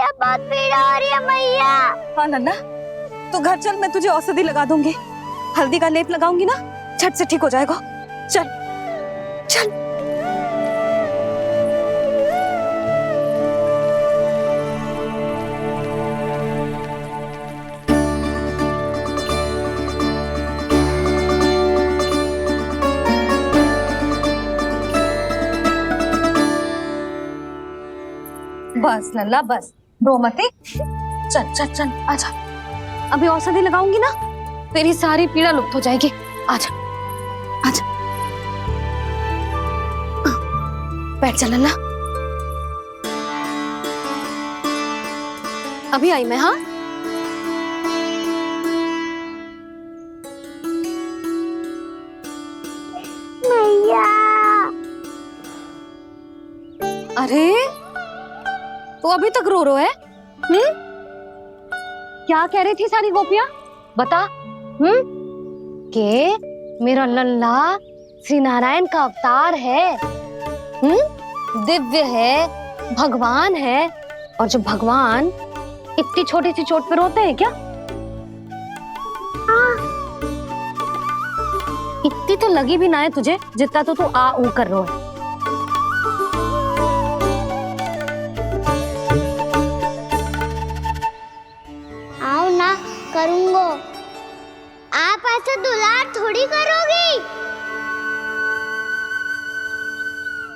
मैया बहुत पीड़ा हो रही है मैया। हाँ नन्ना, तू घर चल, मैं तुझे औषधि लगा दूंगी। हल्दी का लेप लगाऊंगी ना, झट से ठीक हो जाएगा। चल चल। बस लल्ला बस, रो मत। चल चल चल, आजा। अभी औषधि लगाऊंगी ना, तेरी सारी पीड़ा लुप्त हो जाएगी। आजा आजा, बैठ जा लल्ला। अभी आई मैं। हाँ मैया। अरे तू अभी तक रो रो है? क्या कह रही थी सारी गोपियां? बता। के मेरा लल्ला श्री नारायण का अवतार है, दिव्य है, भगवान है। और जब भगवान इतनी छोटी सी चोट पे रोते हैं क्या? इतनी तो लगी भी ना है तुझे, जितना तो तू आ ऊ कर रो है। आओ ना, करूंगो। आप ऐसा दुलार थोड़ी करोगी।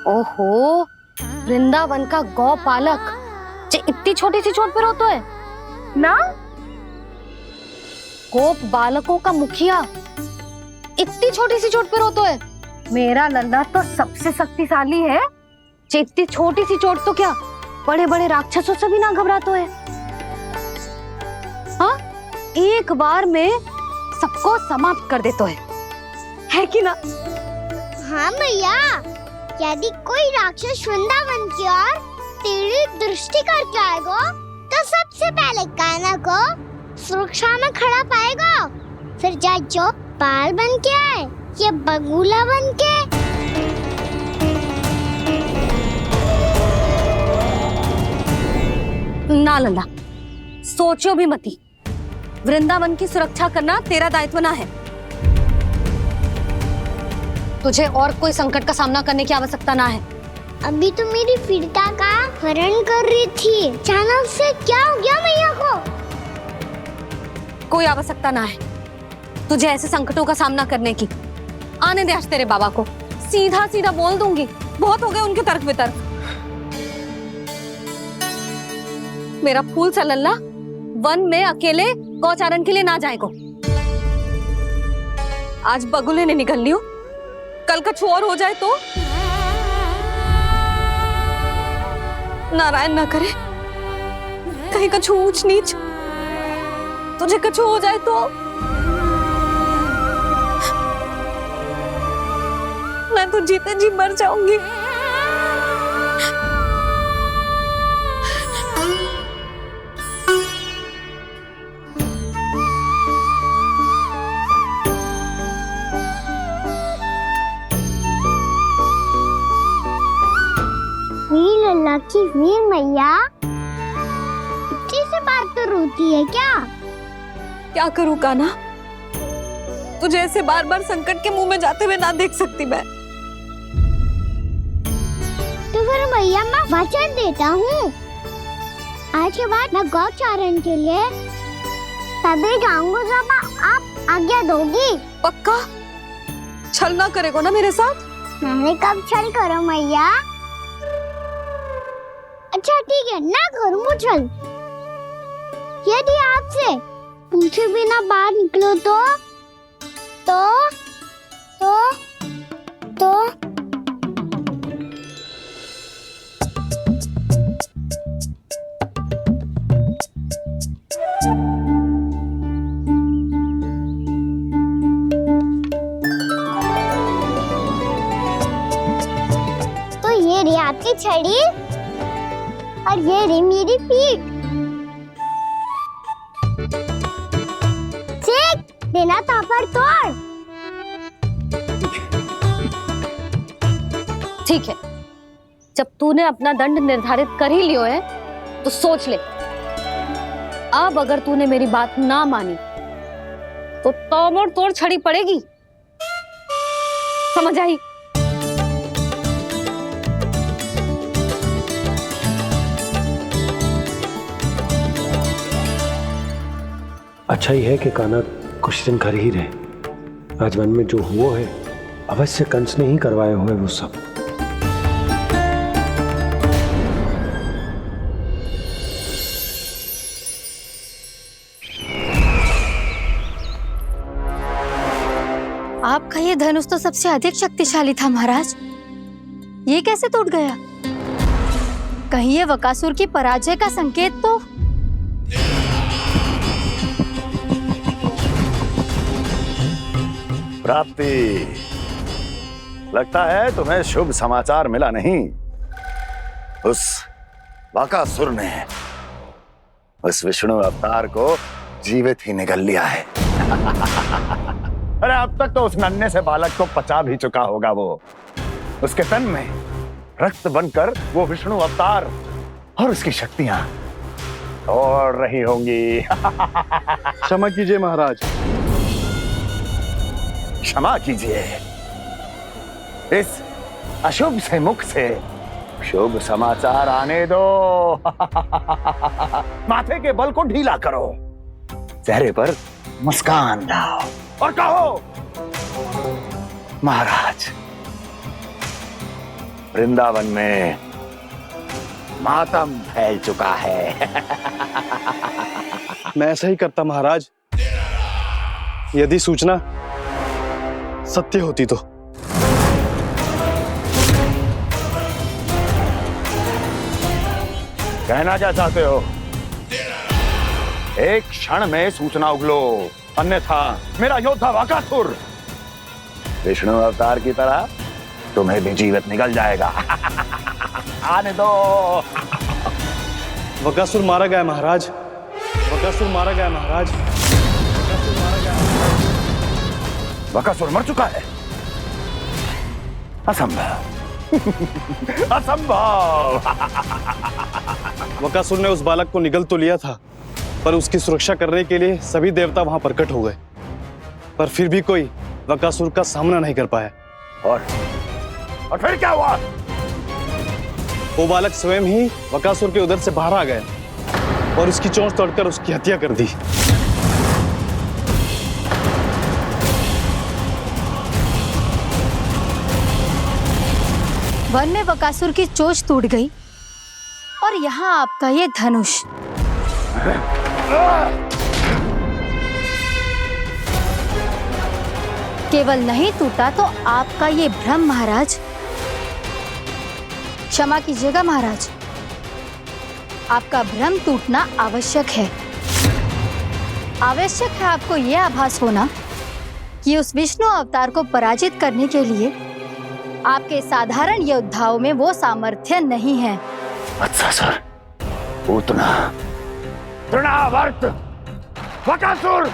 ओहो, वृंदावन का गौपालक जे इतनी छोटी सी चोट पे रोता है ना? गोप बालकों का मुखिया इतनी छोटी सी चोट पे रोता है? मेरा लल्ला तो सबसे शक्तिशाली है। जे इतनी छोटी सी चोट तो क्या, बड़े बड़े राक्षसों से भी ना घबराता है। हाँ, एक बार में सबको समाप्त कर देता है कि ना? हाँ मैया, यदि कोई राक्षस वृंदावन की ओर टेढ़ी दृष्टि करके आएगा तो सबसे पहले कान्हा को सुरक्षा में खड़ा पाएगा। फिर चाहे जो बाल बन के आए या बगुला बन के। ना लल्ला, सोचो भी मती। वृंदावन की सुरक्षा करना तेरा दायित्व ना है। तुझे और कोई संकट का सामना करने की आवश्यकता ना है। अभी तो मेरी पीड़िता का हरण कर रही थी, अचानक से क्या हो गया मैया को? कोई आवश्यकता ना है तुझे ऐसे संकटों का सामना करने की। आने दे आज तेरे बाबा को, सीधा सीधा बोल दूंगी। बहुत हो गए उनके तर्क वितर्क। मेरा फूल सा लल्ला वन में अकेले गौचारण के लिए ना जाएगो। आज बगुले ने निकल लियो, कल का और हो जाए तो? नारायण ना करे, कहीं कछु ऊंच नीच तुझे कछु हो जाए तो? मैं तो जीते जी मर जाऊंगी। लल्ला की वीर मैया इतनी सी बात तो रोती है क्या? क्या करूं कान्हा, तुझे ऐसे बार बार संकट के मुंह में जाते हुए ना देख सकती मैं। तो फिर मैया मैं वचन देता हूँ, आज के बाद मैं गौचारण के लिए तभी जाऊंगा जब आप आज्ञा दोगी। पक्का? छल ना करेगा ना मेरे साथ? मैंने कब छल करो मैया? अच्छा ठीक है, ना करूंगा छल। यदि आपसे पूछे बिना बाहर निकलो तो ये रही आपकी छड़ी और ये रही मेरी पीठ। चेक देना था पर तोड़। ठीक है, जब तूने अपना दंड निर्धारित कर ही लियो है तो सोच ले, अब अगर तूने मेरी बात ना मानी तो तोड़ तोड़ छड़ी पड़ेगी, समझ आई? अच्छा ही है कि कान्हा कुछ दिन घर ही रहे। आज वन में जो हुआ है अवश्य कंस ने ही करवाए हुए वो सब। आपका ये धनुष तो सबसे अधिक शक्तिशाली था महाराज, ये कैसे टूट गया? कहीं ये बकासुर की पराजय का संकेत तो? प्राप्ति, लगता है तुम्हें शुभ समाचार मिला नहीं। उस बकासुर ने उस विष्णु अवतार को जीवित ही निगल लिया है। अरे अब तक तो उस नन्हे से बालक को पचा भी चुका होगा वो। उसके तन में रक्त बनकर वो विष्णु अवतार और उसकी शक्तियां और रही होंगी। क्षमा कीजिए महाराज। क्षमा कीजिए, इस अशुभ से मुख से शुभ समाचार आने दो। माथे के बल को ढीला करो, चेहरे पर मुस्कान लाओ और कहो, महाराज, वृंदावन में मातम फैल चुका है। मैं ऐसा ही करता महाराज, यदि सूचना सत्य होती तो। कहना क्या चाहते हो? एक क्षण में सूचना उगलो, अन्यथा मेरा योद्धा बकासुर विष्णु अवतार की तरह तुम्हें भी जीवित निकल जाएगा। आने दो। बकासुर मारा गया महाराज, बकासुर मारा गया महाराज, बकासुर मारा गया। बकासुर मर चुका है? असंभव। असंभव। बकासुर ने उस बालक को निगल तो लिया था, पर उसकी सुरक्षा करने के लिए सभी देवता वहां प्रकट हो गए, पर फिर भी कोई बकासुर का सामना नहीं कर पाया। और फिर क्या हुआ? वो बालक स्वयं ही बकासुर के उदर से बाहर आ गया और उसकी चोंच तोड़कर उसकी हत्या कर दी। वन में बकासुर की चोंच टूट गई और यहाँ आपका ये धनुष। केवल नहीं टूटा तो आपका ये भ्रम महाराज। क्षमा कीजिएगा महाराज, आपका भ्रम टूटना आवश्यक है। आवश्यक है आपको यह आभास होना कि उस विष्णु अवतार को पराजित करने के लिए आपके साधारण योद्धाओं में वो सामर्थ्य नहीं है। अच्छा सर, उतना तृणावर्त बकासुर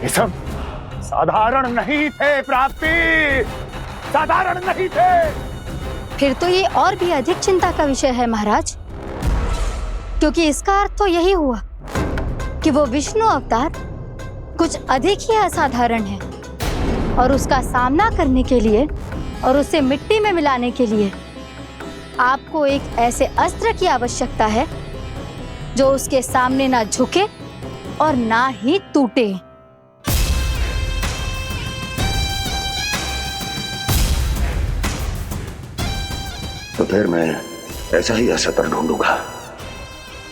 ये सब साधारण नहीं थे प्राप्ति, साधारण नहीं थे। फिर तो ये और भी अधिक चिंता का विषय है महाराज, क्योंकि इसका अर्थ तो यही हुआ कि वो विष्णु अवतार कुछ अधिक ही असाधारण है और उसका सामना करने के लिए और उसे मिट्टी में मिलाने के लिए आपको एक ऐसे अस्त्र की आवश्यकता है जो उसके सामने ना झुके और ना ही टूटे। तो फिर मैं ऐसा ही असत्र ढूंढूंगा,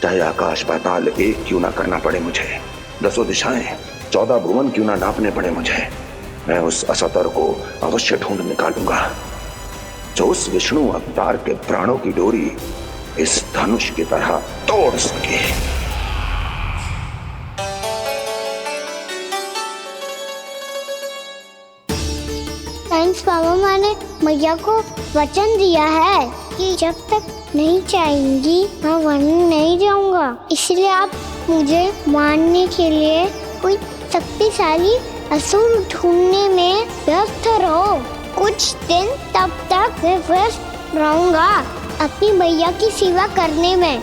चाहे आकाश पाताल एक क्यों ना करना पड़े मुझे, 10 दिशाएं 14 भुवन क्यों ना नापने पड़े मुझे। मैं उस असतर को अवश्य ढूंढ निकालूंगा जो उस विष्णु अवतार के प्राणों की डोरी इस धनुष की तरह तोड़ सके। थैंक्स पापा, मैंने मैया को वचन दिया है कि जब तक नहीं चाहेंगी मैं वन नहीं जाऊंगा, इसलिए आप मुझे मारने के लिए कोई शक्तिशाली असुर ढूंढने में व्यस्त रहो। कुछ दिन तब तक मैं व्यस्त रहूंगा, अपनी मैया की सेवा करने में।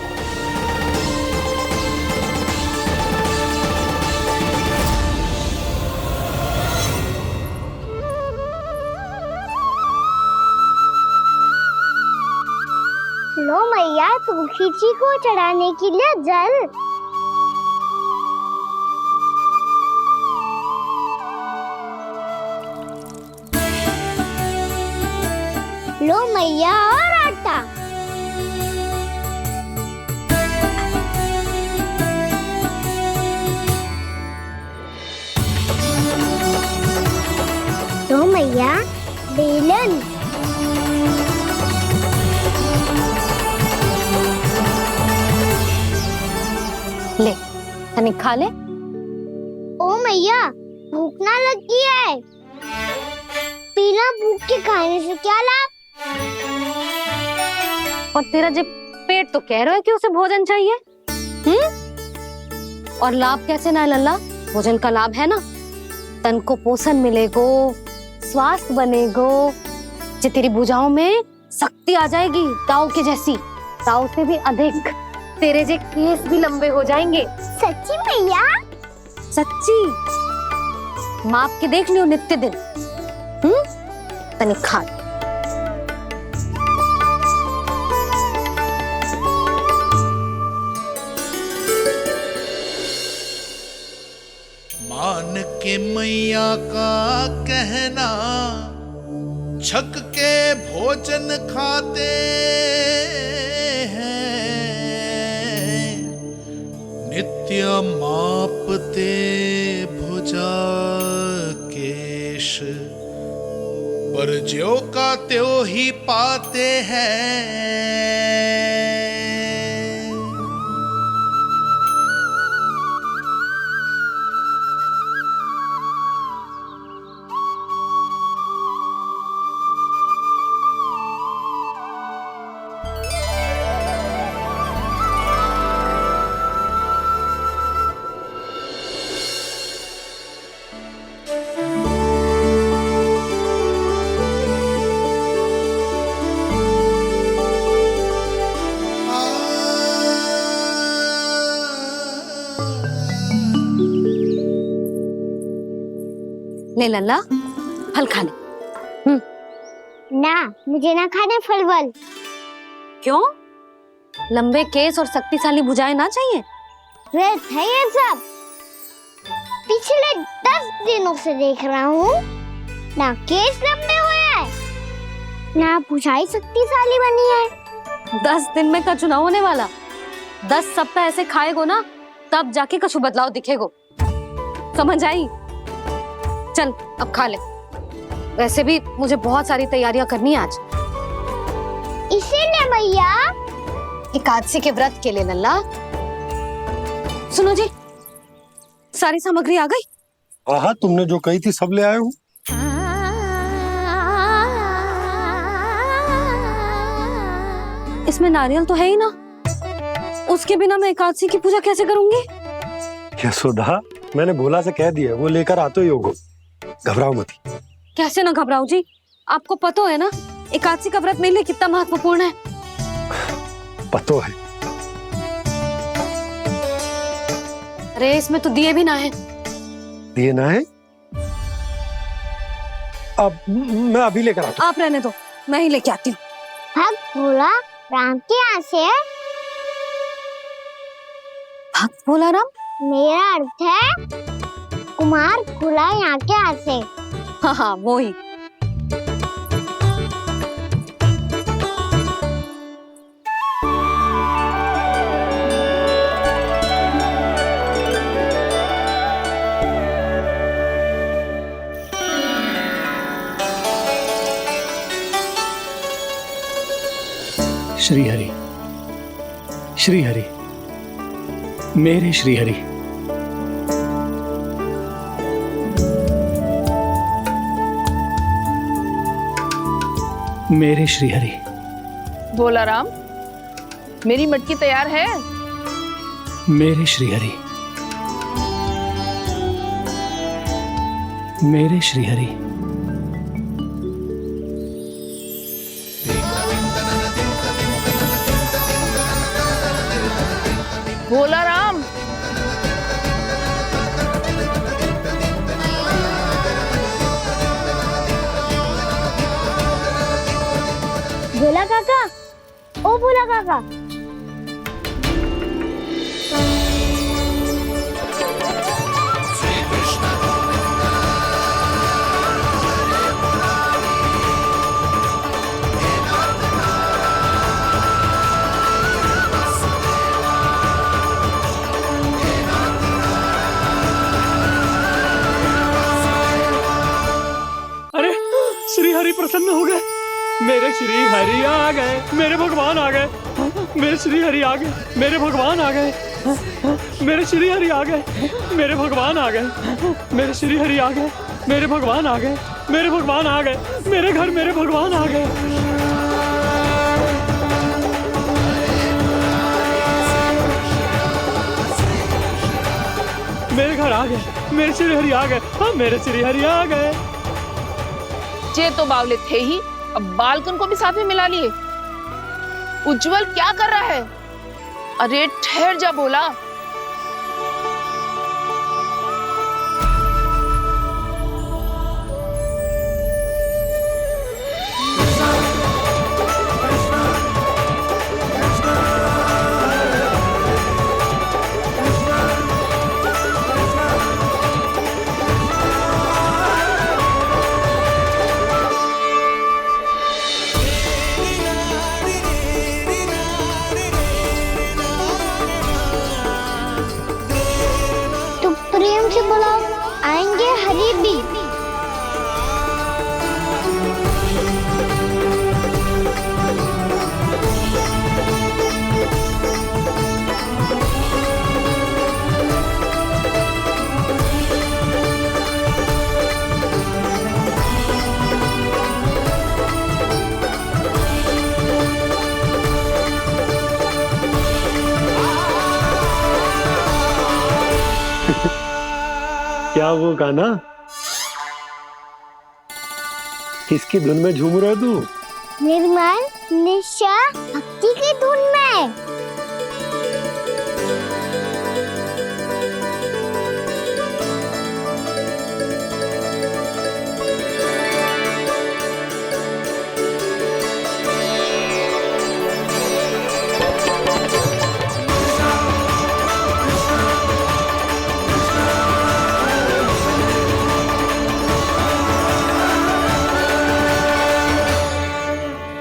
लो मैया, तुलसी जी को चढ़ाने के लिए जल। लो मैया, और आटा। लो मैया, बेलन। ले तनिक खा ले। ओ मैया, भूख ना लगी है। बिना भूख के खाने से क्या लाभ? और तेरा जब पेट तो कह रहा है कि उसे भोजन चाहिए। और लाभ कैसे ना है लल्ला? भोजन का लाभ है ना, तन को पोषण मिलेगो, स्वास्थ्य बनेगो, जो तेरी भुजाओं में शक्ति आ जाएगी, ताऊ के जैसी, ताऊ से भी अधिक। तेरे जे केस भी लंबे हो जाएंगे। सच्ची मैया? सच्ची। माप के देख लियो नित्य दिन। तनिक खा। मान के मैया का कहना, छक के भोजन खाते हैं, नित्य मापते भुजा केश, पर ज्यो का त्यों ही पाते हैं। ले लल्ला, फल खा ले। ना, मुझे ना खाने फल वल। क्यों? लंबे केस और शक्तिशाली भुजाएं ना चाहिए? व्यर्थ है ये सब। पिछले 10 दिनों से देख रहा हूँ, ना केस लंबे हुए हैं, ना भुजाएं शक्तिशाली बनी है। 10 दिन में कछु ना होने वाला। 10 सप्ताह ऐसे खाएगो ना, तब जाके कछु बदलाव दिखेगो। समझ आई? चल अब खा ले। वैसे भी मुझे बहुत सारी तैयारियां करनी है आज। इसीलिए मैया, एकादशी के व्रत के लिए लल्ला। सुनो जी, सारी सामग्री आ गई? हाँ, तुमने जो कही थी सब ले आए हूँ। इसमें नारियल तो है ही ना, उसके बिना मैं एकादशी की पूजा कैसे करूंगी? यशोदा, मैंने भोला से कह दिया, वो लेकर आते ही होगा। घबराओ मत। कैसे ना घबराओ जी, आपको पता है ना एकादशी का व्रत मेरे लिए कितना महत्वपूर्ण है। पतो है। अरे इसमें तो दिए भी ना है। दिए ना है? अब मैं अभी लेकर आता हूँ। आप रहने दो, मैं ही लेके आती हूँ। भक्त भोला राम के यहाँ से है? भक्त भोला राम? मेरा अर्थ है कुमार भोला यहाँ के यहाँ से। हाँ हाँ, वो ही। श्री हरि, श्री हरि, मेरे श्री हरि। मेरे श्री हरि। भोला राम, मेरी मटकी तैयार है? मेरे श्री हरि। मेरे श्री हरि। भोला राम। भोला काका, ओ भोला काका। अरे श्री हरि प्रसन्न हो गए, मेरे श्री हरि आ गए, मेरे भगवान आ गए, मेरे श्री हरि आ गए, मेरे भगवान आ गए, मेरे श्री हरि आ गए, मेरे भगवान आ गए, मेरे श्री हरि आ गए, मेरे भगवान आ गए, मेरे भगवान आ गए, मेरे घर मेरे भगवान आ गए। मेरे घर आ गए, मेरे श्री हरि आ गए, हाँ मेरे श्री हरि आ गए। ये तो बावले थे ही, अब बालकन को भी साथ में मिला लिए। उज्जवल क्या कर रहा है? अरे ठहर जा भोला। तुम प्रेम से बुलाओ, आएंगे हरि भी। क्या वो गाना? किसकी धुन में झूम रहा तू? निर्मल निशा भक्ति की धुन में।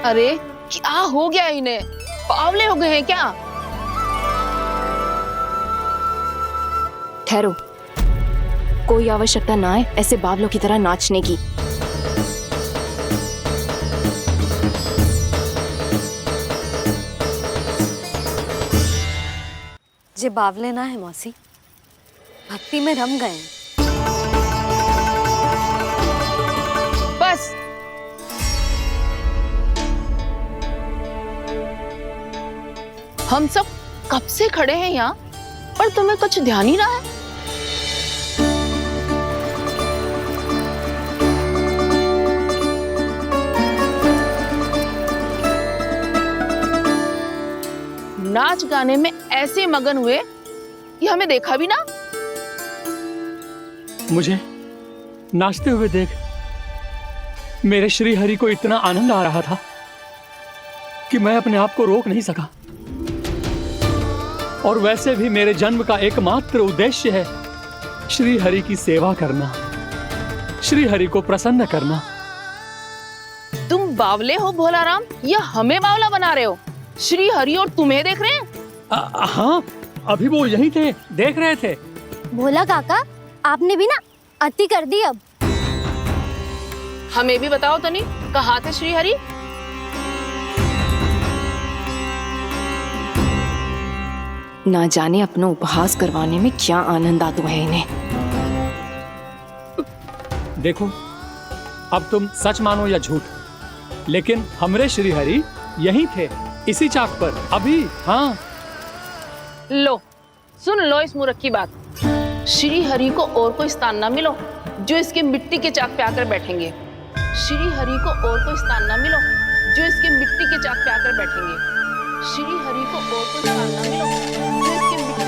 अरे क्या हो गया इन्हें? पावले हो गए हैं क्या? ठहरो, कोई आवश्यकता ना है ऐसे बावलों की तरह नाचने की। जे बावले ना है मौसी, भक्ति में रम गए हैं। बस हम सब कब से खड़े हैं यहाँ, पर तुम्हें कुछ ध्यान ही ना है। नाच गाने में ऐसे मगन हुए कि हमें देखा भी ना। मुझे नाचते हुए देख मेरे श्री हरि को इतना आनंद आ रहा था कि मैं अपने आप को रोक नहीं सका। और वैसे भी मेरे जन्म का एकमात्र उद्देश्य है श्री हरि की सेवा करना, श्री हरि को प्रसन्न करना। तुम बावले हो भोला राम, या हमें बावला बना रहे हो? श्री हरि और तुम्हें देख रहे हैं। हाँ, अभी वो यहीं थे, देख रहे थे। भोला काका, आपने भी ना अति कर दी। अब हमें भी बताओ तनी, कहाँ थे श्री हरि? ना जाने अपना उपहास करवाने में क्या आनंद आता है इन्हें। देखो, अब तुम सच मानो या झूठ, लेकिन हमरे श्री हरि यहीं थे, इसी चाक पर अभी। हाँ, लो सुन लो इस मूर्ख की बात। श्री हरि को और कोई स्थान ना मिलो जो इसके मिट्टी के चाक पे आकर बैठेंगे। श्री हरि को और कोई स्थान ना मिलो जो इसके मिट्टी के चाक पे आकर बैठेंगे। श्री हरि को और कोई स्थान ना मिलो जो इसके मिट्टी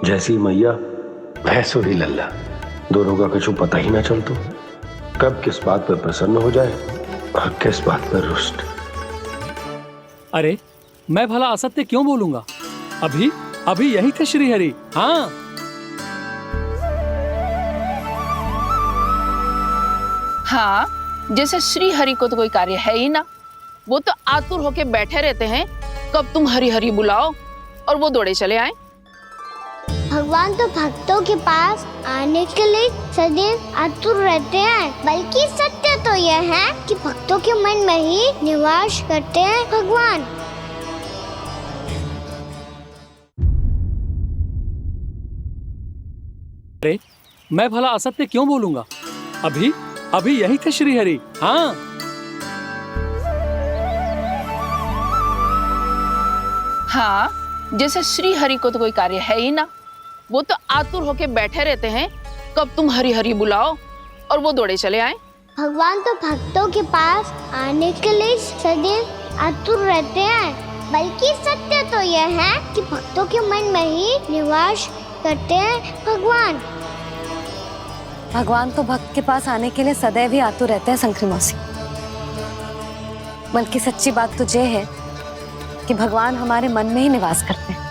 जैसी मैया वैसो ही लल्ला, दोनों का कुछ पता ही ना चल तो कब किस बात पर प्रसन्न हो जाए और किस बात पर रुष्ट। अरे मैं भला असत्य क्यों बोलूंगा? अभी अभी यही थे श्रीहरि। हाँ, हाँ, जैसे श्री हरि को तो कोई कार्य है ही ना, वो तो आतुर होके बैठे रहते हैं कब तुम हरि हरि बुलाओ और वो दौड़े चले आए। भगवान तो भक्तों के पास आने के लिए सदैव आतुर रहते हैं, बल्कि सत्य तो यह है कि भक्तों के मन में ही निवास करते हैं भगवान। अरे मैं भला असत्य क्यों बोलूंगा? अभी अभी यही थे श्रीहरि। हाँ, हाँ, जैसे श्री हरि को तो कोई कार्य है ही ना, वो तो आतुर होके बैठे रहते हैं कब तुम हरि हरि बुलाओ और वो दौड़े चले आए। भगवान तो भक्तों के पास आने के लिए सदैव आतुर रहते हैं, बल्कि सत्य तो यह है कि भक्तों के मन में ही निवास करते हैं भगवान। भगवान तो भक्त के पास आने के लिए सदैव ही आतुर रहते हैं शंकरी मौसी। बल्कि सच्ची बात तो ये है कि भगवान हमारे मन में ही निवास करते हैं।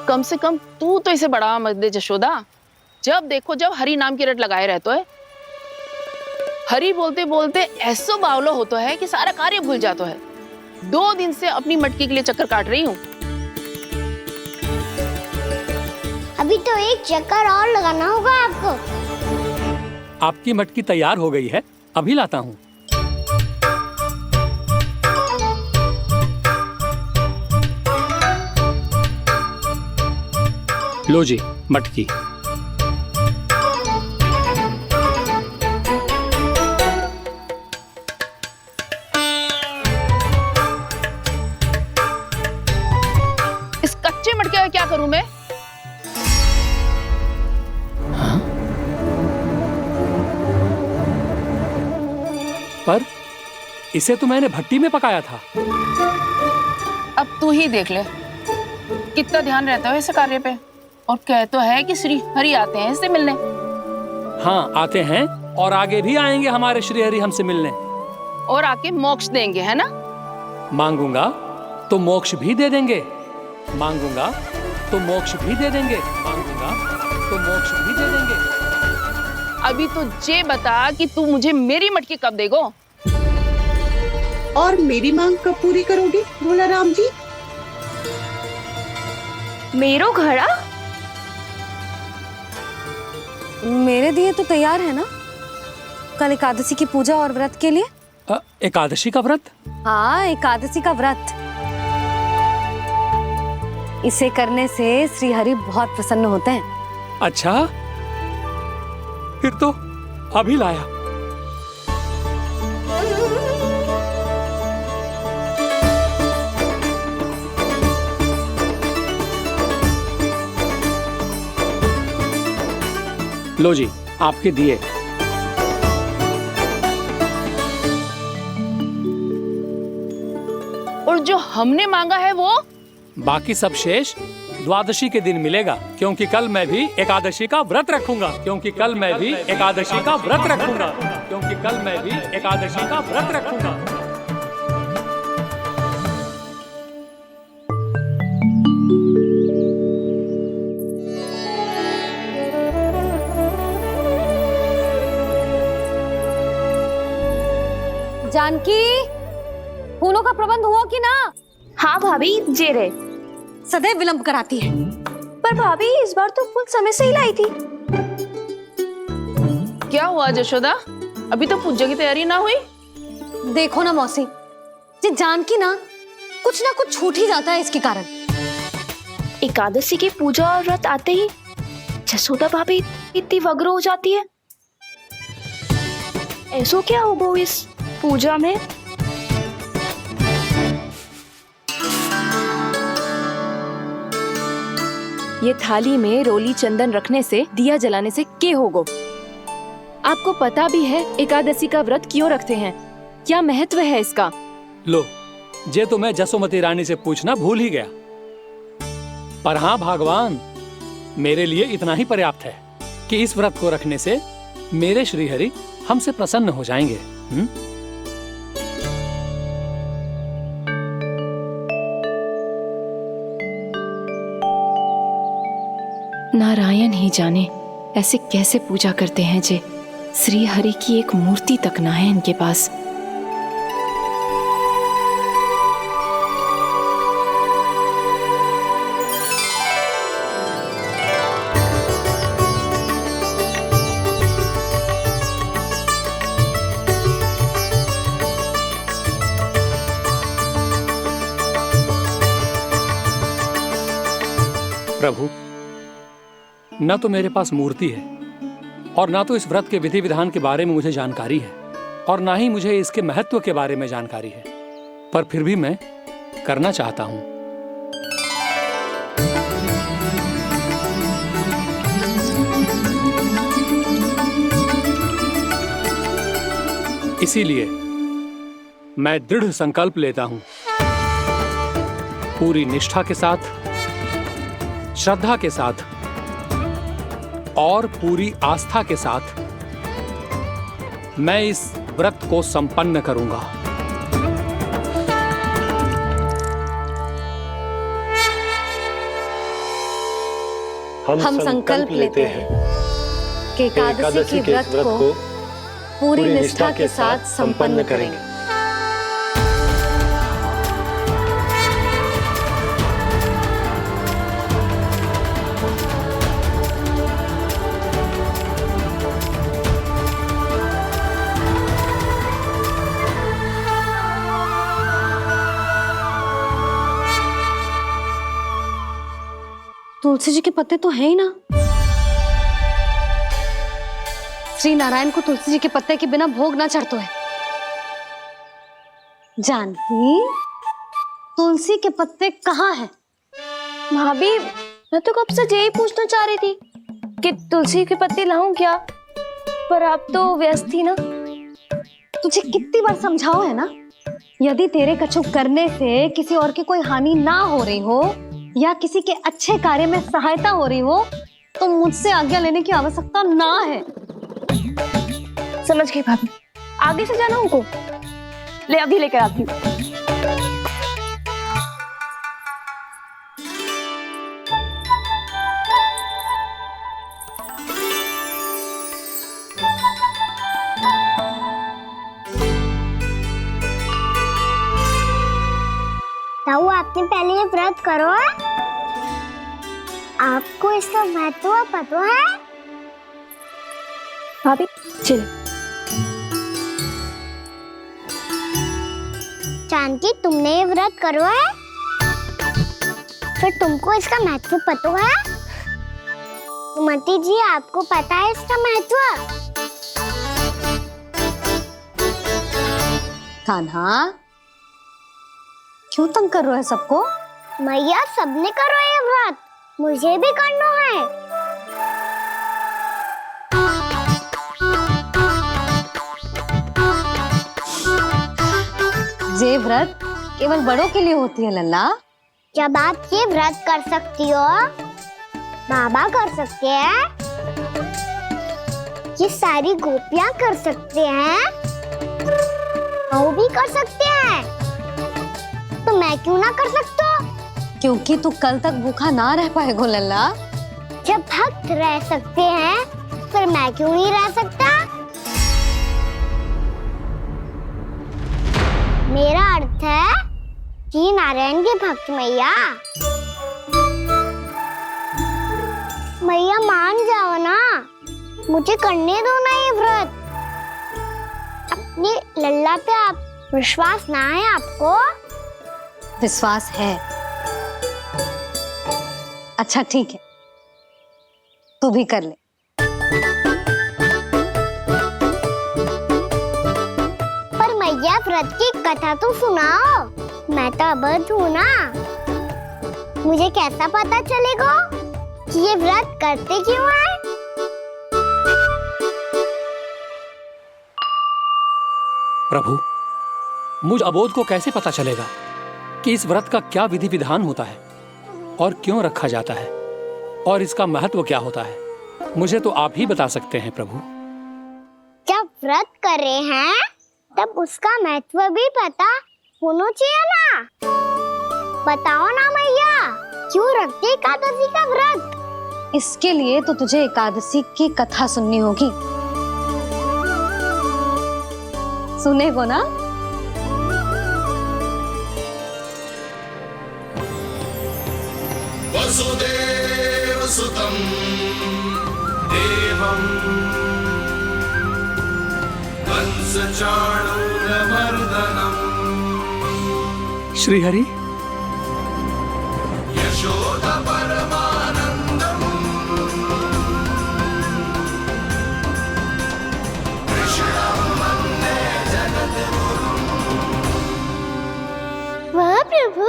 कम से कम तू तो इसे बढ़ावा मत दे जशोदा। जब देखो जब हरि नाम की रट लगाए रहते है। हरि बोलते बोलते ऐसो बावलो होता है कि सारा कार्य भूल जाता है। 2 दिन से अपनी मटकी के लिए चक्कर काट रही हूँ। अभी तो एक चक्कर और लगाना होगा आपको। आपकी मटकी तैयार हो गई है, अभी लाता हूँ। लो जी मटकी। इस कच्चे मटके का क्या करूं मैं? पर इसे तो मैंने भट्टी में पकाया था। अब तू ही देख ले कितना ध्यान रहता है इस कार्य पे। और कह तो है कि श्री हरि आते हैं इससे मिलने। हाँ आते हैं और आगे भी आएंगे हमारे श्रीहरि हमसे मिलने। और आके मोक्ष देंगे, है ना? मांगूंगा तो मोक्ष भी दे देंगे, मांगूंगा तो मोक्ष भी दे देंगे, मांगूंगा तो मोक्ष भी दे देंगे। अभी तो ये बता कि तू मुझे मेरी मटकी कब देगो? और मेरी मांग कब पूरी करोगे भोला राम जी? मेरो घड़ा मेरे दिए तो तैयार है ना, कल एकादशी की पूजा और व्रत के लिए। एकादशी का व्रत? हाँ, एकादशी का व्रत। इसे करने से श्री हरि बहुत प्रसन्न होते हैं। अच्छा, फिर तो अभी लाया। लो जी आपके दिए। और जो हमने मांगा है वो? बाकी सब शेष द्वादशी के दिन मिलेगा, क्योंकि कल मैं भी एकादशी का व्रत रखूंगा, क्योंकि कल मैं भी एकादशी का व्रत रखूंगा, क्योंकि कल मैं भी एकादशी का व्रत रखूंगा। जानकी, फूलों का प्रबंध हुआ कि ना? हाँ भाभी, जे रे। सदैव विलंब कराती है। पर भाभी इस बार तो फूल समय से ही लाई थी। क्या हुआ जशोदा? अभी तो पूजा की तैयारी ना हुई? देखो ना मौसी, ये जानकी ना कुछ छूट ही जाता है इसके कारण। एकादशी की पूजा और व्रत आते ही जसोदा भाभी इतनी वग्र हो जाती है। ऐसो क्या होगा इस पूजा में? ये थाली में रोली चंदन रखने से, दिया जलाने से के होगो? आपको पता भी है एकादशी का व्रत क्यों रखते हैं? क्या महत्व है इसका? लो, जे तो मैं जसोमती रानी से पूछना भूल ही गया। पर हाँ भगवान, मेरे लिए इतना ही पर्याप्त है कि इस व्रत को रखने से मेरे श्रीहरि हमसे प्रसन्न हो जाएंगे। नारायण ही जाने ऐसे कैसे पूजा करते हैं जे श्री हरि की एक मूर्ति तक ना है इनके पास। प्रभु, न तो मेरे पास मूर्ति है और ना तो इस व्रत के विधि विधान के बारे में मुझे जानकारी है और ना ही मुझे इसके महत्व के बारे में जानकारी है, पर फिर भी मैं करना चाहता हूं। इसीलिए मैं दृढ़ संकल्प लेता हूं, पूरी निष्ठा के साथ, श्रद्धा के साथ और पूरी आस्था के साथ मैं इस व्रत को संपन्न करूंगा। हम संकल्प लेते हैं कि एकादशी के व्रत को पूरी निष्ठा के साथ संपन्न करेंगे। तुलसी जी के पत्ते तो हैं ही ना। श्री नारायण को तुलसी जी के पत्ते के बिना भोग ना चढ़तो है। जानकी, तुलसी के पत्ते कहाँ हैं? भाभी, मैं तो कब से यही पूछना चाह रही थी कि तुलसी के पत्ते लाऊं क्या, पर आप तो व्यस्त थी ना। तुझे कितनी बार समझाओ है ना, यदि तेरे कछु करने से किसी और की कोई हानि ना हो रही हो या किसी के अच्छे कार्य में सहायता हो रही हो तो मुझसे आज्ञा लेने की आवश्यकता ना है। समझ गई भाभी, आगे से जाना उनको ले, अभी लेकर आती हूँ। ताऊ, आपने पहले ये व्रत करो है? आपको इसका महत्व पता है? भाभी चल। जानकी, तुमने ये व्रत करो है, फिर तुमको इसका महत्व पता है? सुमति जी, आपको पता है इसका महत्व? कान्हा, क्यों तंग कर रहे हो सबको? मैया, सबने करो ये व्रत, मुझे भी करना है। ये व्रत केवल बड़ों के लिए होती है लल्ला। जब आप ये व्रत कर सकती हो, बाबा कर सकते हैं, ये सारी गोपियां कर सकते हैं, वो भी कर सकते हैं, तो मैं क्यों ना कर सकता? क्योंकि तू कल तक भूखा ना रह पाएगा लल्ला। जब भक्त रह सकते हैं, फिर मैं क्यों नहीं रह सकता? मेरा अर्थ है कि नारायण के भक्त मैया, मैया मान जाओ ना, मुझे करने दो ना ये व्रत। अपनी लल्ला पे आप विश्वास ना है आपको? विश्वास है। अच्छा ठीक है, तू भी कर ले। पर मैया, व्रत की कथा तो सुनाओ, मैं तो अबध हूँ ना। मुझे कैसा पता चलेगा कि ये व्रत करते क्यों है? प्रभु, मुझ अबोध को कैसे पता चलेगा कि इस व्रत का क्या विधि विधान होता है? और क्यों रखा जाता है और इसका महत्व क्या होता है, मुझे तो आप ही बता सकते हैं प्रभु। जब व्रत कर रहे हैं तब उसका महत्व भी पता होना चाहिए ना। बताओ ना मैया, क्यों रखते एकादशी का व्रत? इसके लिए तो तुझे एकादशी की कथा सुननी होगी। सुनेगो ना? वसुदेव सुतं देवं कंसचाणूरमर्दनम् श्रीहरि, यशोदा परमानन्दम् कृष्णं वन्दे जगद्गुरुम्। वाह प्रभु,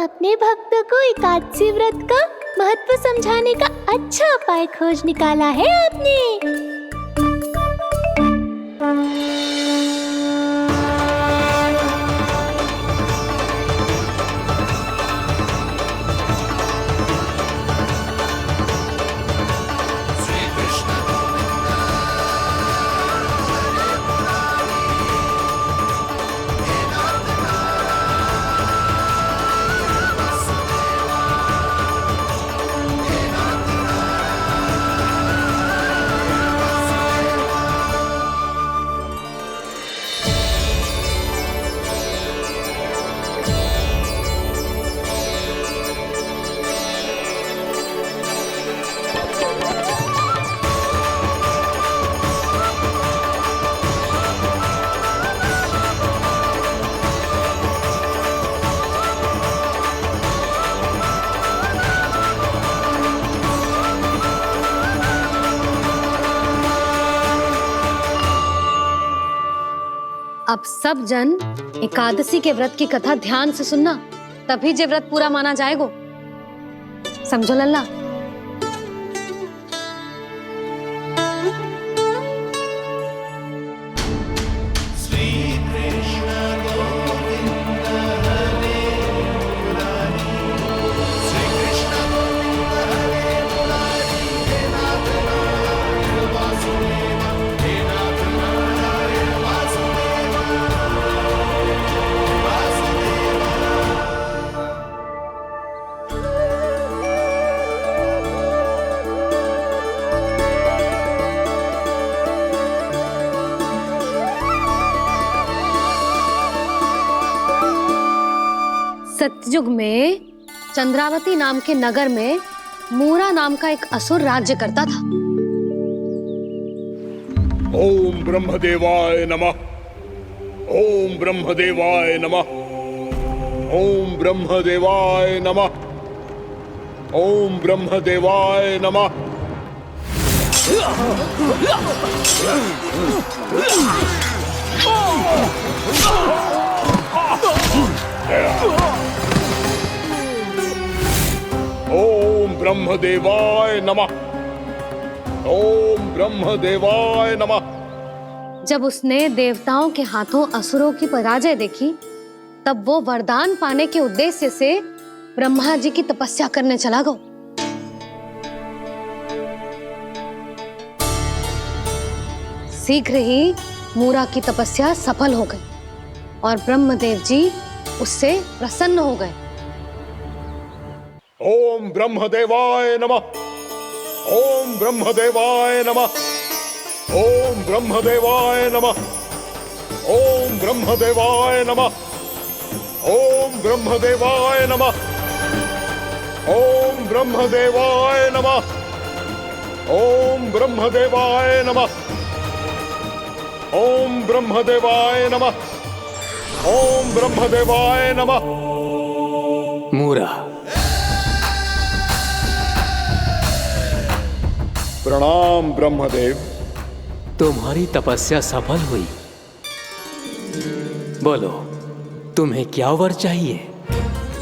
अपने भक्तों को एकादशी व्रत का महत्व समझाने का अच्छा उपाय खोज निकाला है आपने। अब सब जन एकादशी के व्रत की कथा ध्यान से सुनना, तभी जे व्रत पूरा माना जाएगा। समझो लल्ला? सतयुग में चंद्रावती नाम के नगर में मूरा नाम का एक असुर राज्य करता था। ओम ब्रह्मदेवाय नमः। ओम ब्रह्मदेवाय नमः। ओम ब्रह्मदेवाय नमः। ओम ब्रह्मदेवाय नमः। ओम ब्रह्मदेवाय नमः। ओम ब्रह्मदेवाय नमः। जब उसने देवताओं के हाथों असुरों की पराजय देखी, तब वो वरदान पाने के उद्देश्य से ब्रह्मा जी की तपस्या करने चला गया। शीघ्र ही मूरा की तपस्या सफल हो गई और ब्रह्मदेव जी उससे प्रसन्न हो गए। ओम ब्रह्मदेवाय नमः। ओम ब्रह्मदेवाय नमः। ओम ब्रह्मदेवाय नमः। ओम ब्रह्मदेवाय नमः। ओम ब्रह्मदेवाय नमः। ओम ब्रह्मदेवाय नमः। ओम ब्रह्मदेवाय नमः। ओम ब्रह्मदेवाय नमः। ओम ब्रह्मदेवाय नमः। मूरा, प्रणाम ब्रह्मदेव। तुम्हारी तपस्या सफल हुई। बोलो, तुम्हें क्या वर चाहिए?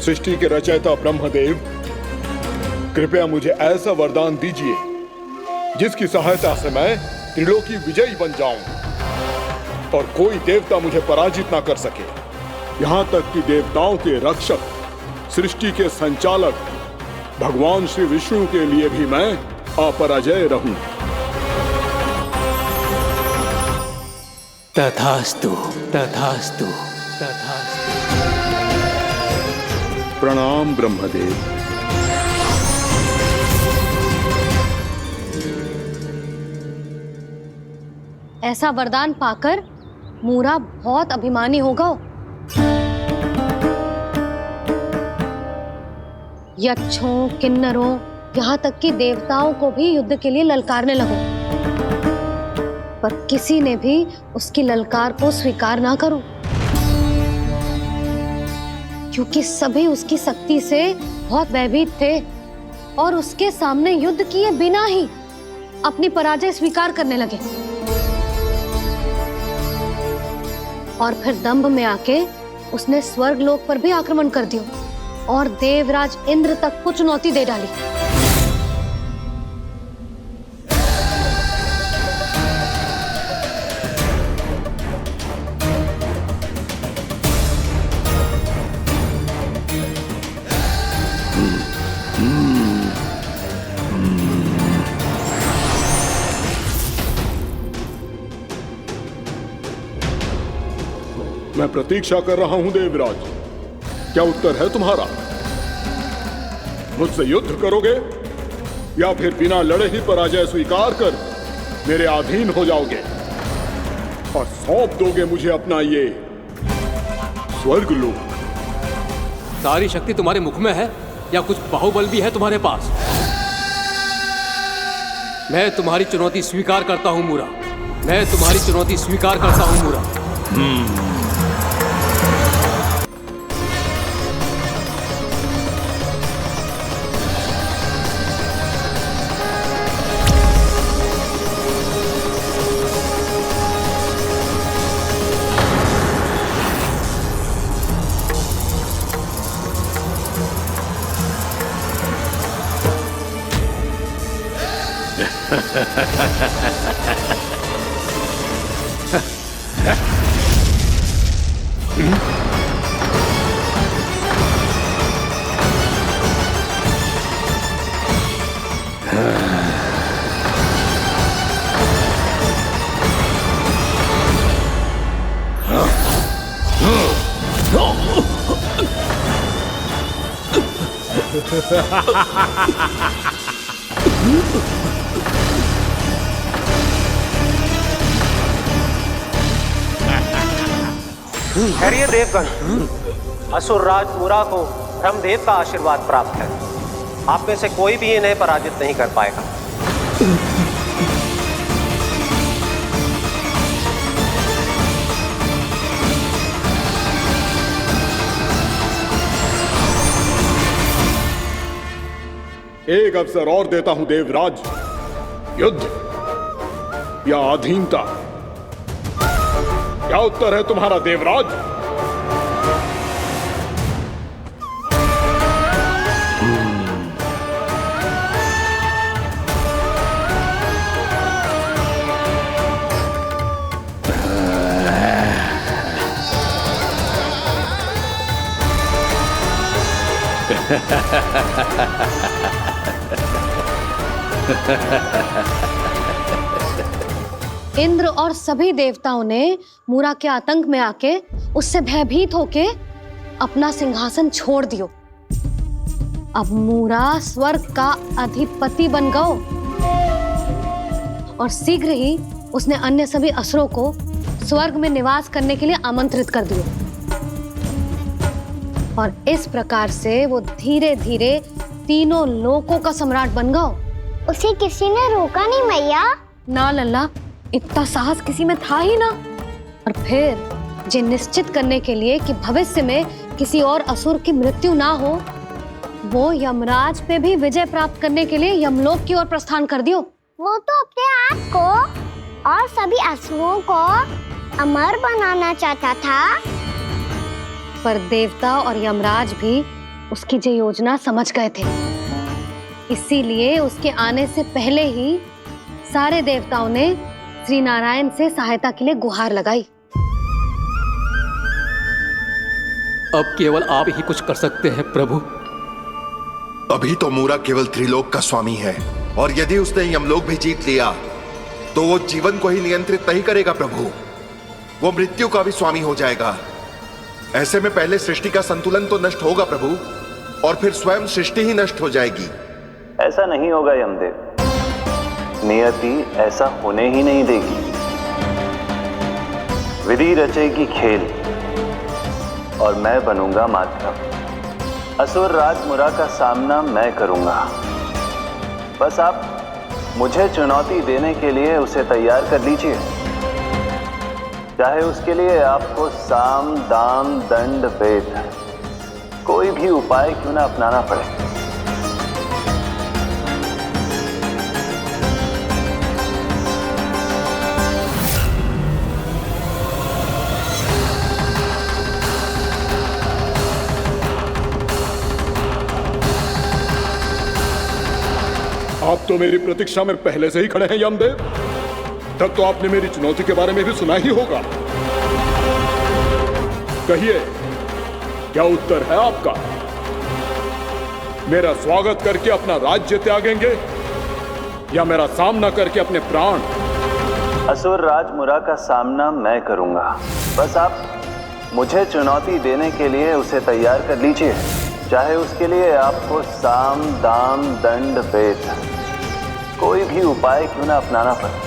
सृष्टि के रचयिता ब्रह्मदेव, कृपया मुझे ऐसा वरदान दीजिए जिसकी सहायता से मैं त्रिलोकी विजयी बन जाऊं और कोई देवता मुझे पराजित ना कर सके। यहाँ तक कि देवताओं के रक्षक, सृष्टि के संचालक भगवान श्री विष्णु के लिए भी मैं अपराजय रहूं। तथास्तु तथास्तु तथास्तु। प्रणाम ब्रह्मदेव। ऐसा वरदान पाकर मूरा बहुत अभिमानी होगा। यक्षों, किन्नरों, यहाँ तक कि देवताओं को भी युद्ध के लिए ललकारने लगो, पर किसी ने भी उसकी ललकार को स्वीकार ना करो, क्योंकि सभी उसकी शक्ति से बहुत भयभीत थे और उसके सामने युद्ध किए बिना ही अपनी पराजय स्वीकार करने लगे। और फिर दंभ में आके उसने स्वर्ग लोक पर भी आक्रमण कर दिया और देवराज इंद्र तक को चुनौती दे डाली। मैं प्रतीक्षा कर रहा हूं देवराज, क्या उत्तर है तुम्हारा? मुझसे युद्ध करोगे या फिर बिना लड़े ही पराजय स्वीकार कर मेरे अधीन हो जाओगे और सौंप दोगे मुझे अपना ये स्वर्ग लोक? सारी शक्ति तुम्हारे मुख में है या कुछ बाहुबल भी है तुम्हारे पास? मैं तुम्हारी चुनौती स्वीकार करता हूं मूरा, मैं तुम्हारी चुनौती स्वीकार करता हूं मूरा। खैरिए देवगण, असुरराज मूरा को ब्रह्मदेव का आशीर्वाद प्राप्त है। आप में से कोई भी इन्हें पराजित नहीं कर पाएगा। एक अवसर और देता हूं देवराज, युद्ध या अधीनता, क्या उत्तर है तुम्हारा देवराज? इंद्र और सभी देवताओं ने मूरा के आतंक में आके उससे भयभीत होके अपना सिंहासन छोड़ दियो। अब मूरा स्वर्ग का अधिपति बन गयो और शीघ्र ही उसने अन्य सभी असुरों को स्वर्ग में निवास करने के लिए आमंत्रित कर दियो। और इस प्रकार से वो धीरे धीरे तीनों लोकों का सम्राट बन गयो। उसे किसी ने रोका नहीं मैया? ना लल्ला, इतना साहस किसी में था ही ना। और फिर ये निश्चित करने के लिए कि भविष्य में किसी और असुर की मृत्यु ना हो, वो यमराज पे भी विजय प्राप्त करने के लिए यमलोक की ओर प्रस्थान कर दियो। वो तो अपने आप को और सभी असुरों को अमर बनाना चाहता था, पर देवता और यमराज भी उसकी ये योजना समझ गए थे। इसीलिए उसके आने से पहले ही सारे देवताओं ने श्री नारायण से सहायता के लिए गुहार लगाई। अब केवल आप ही कुछ कर सकते हैं प्रभु। अभी तो मूरा केवल त्रिलोक का स्वामी है, और यदि उसने यमलोक भी जीत लिया तो वो जीवन को ही नियंत्रित नहीं करेगा प्रभु, वो मृत्यु का भी स्वामी हो जाएगा। ऐसे में पहले सृष्टि का संतुलन तो नष्ट होगा प्रभु, और फिर स्वयं सृष्टि ही नष्ट हो जाएगी। ऐसा नहीं होगा यमदेव, नियति ऐसा होने ही नहीं देगी। विधि रचेगी खेल और मैं बनूंगा माध्यम। असुर राज मुरा का सामना मैं करूंगा। बस आप मुझे चुनौती देने के लिए उसे तैयार कर लीजिए, चाहे उसके लिए आपको साम दाम दंड भेद कोई भी उपाय क्यों ना अपनाना पड़े। आप तो मेरी प्रतीक्षा में पहले से ही खड़े हैं यमदेव, तब तो आपने मेरी चुनौती के बारे में भी सुना ही होगा। कहिए, क्या उत्तर है आपका? मेरा स्वागत करके अपना राज्य त्यागेंगे या मेरा सामना करके अपने प्राण? असुर राज मुरा का सामना मैं करूंगा। बस आप मुझे चुनौती देने के लिए उसे तैयार कर लीजिए, चाहे उसके लिए आपको साम दाम दंड भेद कोई भी उपाय क्यों ना अपनाना पड़े।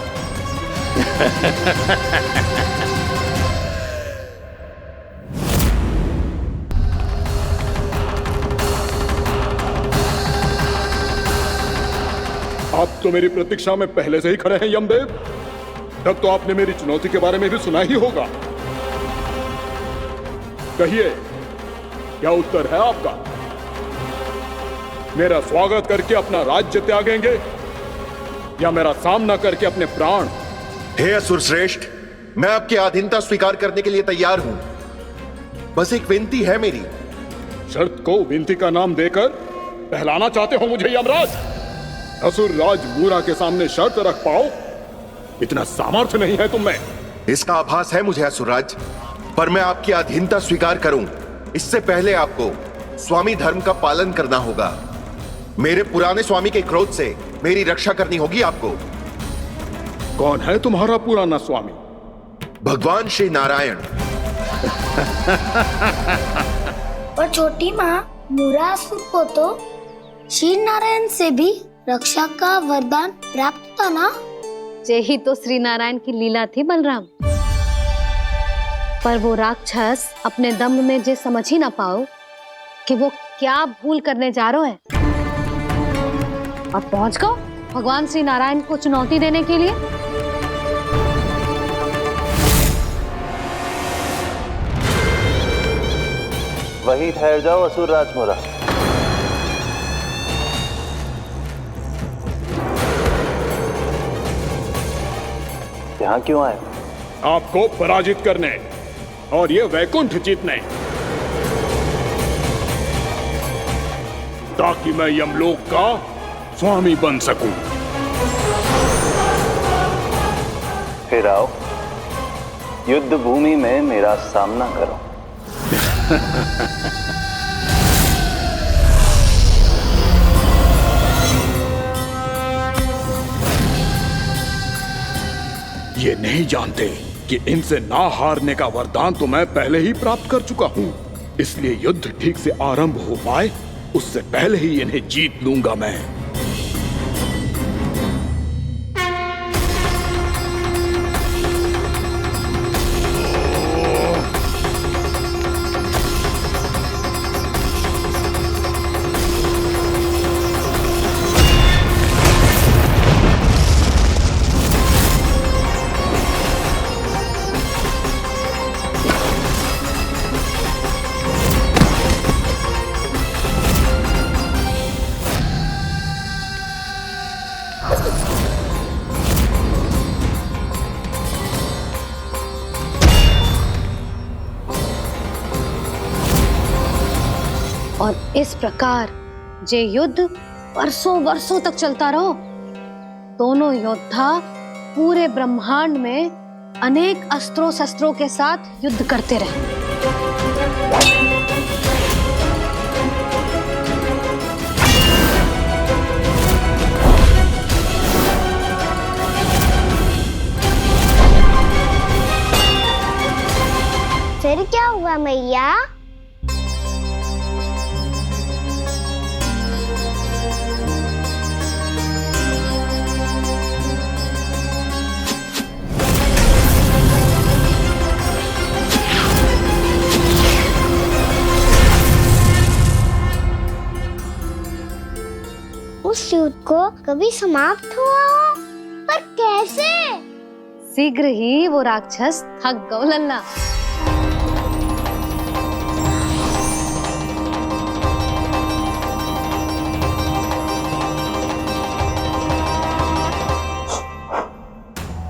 आप तो मेरी प्रतीक्षा में पहले से ही खड़े हैं यमदेव, तब तो आपने मेरी चुनौती के बारे में भी सुना ही होगा। कहिए, क्या उत्तर है आपका? मेरा स्वागत करके अपना राज्य त्यागेंगे या मेरा सामना करके अपने प्राण? हे असुर श्रेष्ठ, मैं आपकी अधीनता स्वीकार करने के लिए तैयार हूं। बस एक विनती है मेरी। शर्त को विनती का नाम देकर पहलाना चाहते हो मुझे यमराज? असुर राज मूरा के सामने शर्त रख पाओ, इतना सामर्थ्य नहीं है तुम में। इसका आभास है मुझे असुरराज, पर मैं आपकी अधीनता स्वीकार करूं इससे पहले आपको स्वामी धर्म का पालन करना होगा। मेरे पुराने स्वामी के क्रोध से मेरी रक्षा करनी होगी आपको। कौन है तुम्हारा पुराना स्वामी? भगवान श्री नारायण। और छोटी माँ, मूरासुर को तो श्री नारायण से भी रक्षा का वरदान प्राप्त था ना? यही तो श्री नारायण की लीला थी बलराम। पर वो राक्षस अपने दम में जे समझ ही ना पाओ कि वो क्या भूल करने जा रहे हैं, और पहुंच गो भगवान श्री नारायण को चुनौती देने के लिए। वही ठहर जाओ असुर राज मुरा। यहाँ क्यों आए? आपको पराजित करने और ये वैकुंठ जीतने, ताकि मैं यमलोक का स्वामी बन सकूं। फिर आओ, युद्ध भूमि में मेरा सामना करो। ये नहीं जानते कि इनसे ना हारने का वरदान तो मैं पहले ही प्राप्त कर चुका हूं, इसलिए युद्ध ठीक से आरंभ हो पाए उससे पहले ही इन्हें जीत लूंगा मैं। और इस प्रकार जे युद्ध वर्षों वर्षों तक चलता रहो। दोनों योद्धा पूरे ब्रह्मांड में अनेक अस्त्रों शस्त्रों के साथ युद्ध करते रहे। मैया। उस युद्ध को कभी समाप्त हुआ हो, पर कैसे? शीघ्र ही वो राक्षस थक गो लल्ला।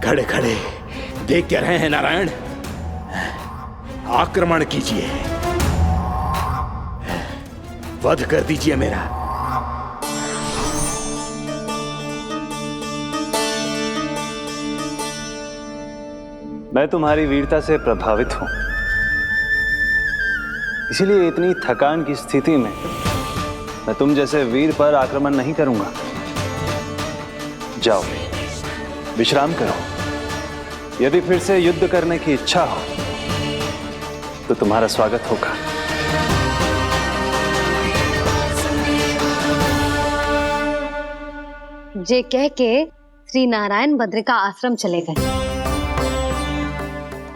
खड़े खड़े देख क्या रहे हैं नारायण? आक्रमण कीजिए, वध कर दीजिए मेरा। मैं तुम्हारी वीरता से प्रभावित हूं, इसीलिए इतनी थकान की स्थिति में मैं तुम जैसे वीर पर आक्रमण नहीं करूंगा। जाओ विश्राम करो। यदि फिर से युद्ध करने की इच्छा हो तो तुम्हारा स्वागत होगा। जे कह के श्री नारायण बद्रिका आश्रम चले गए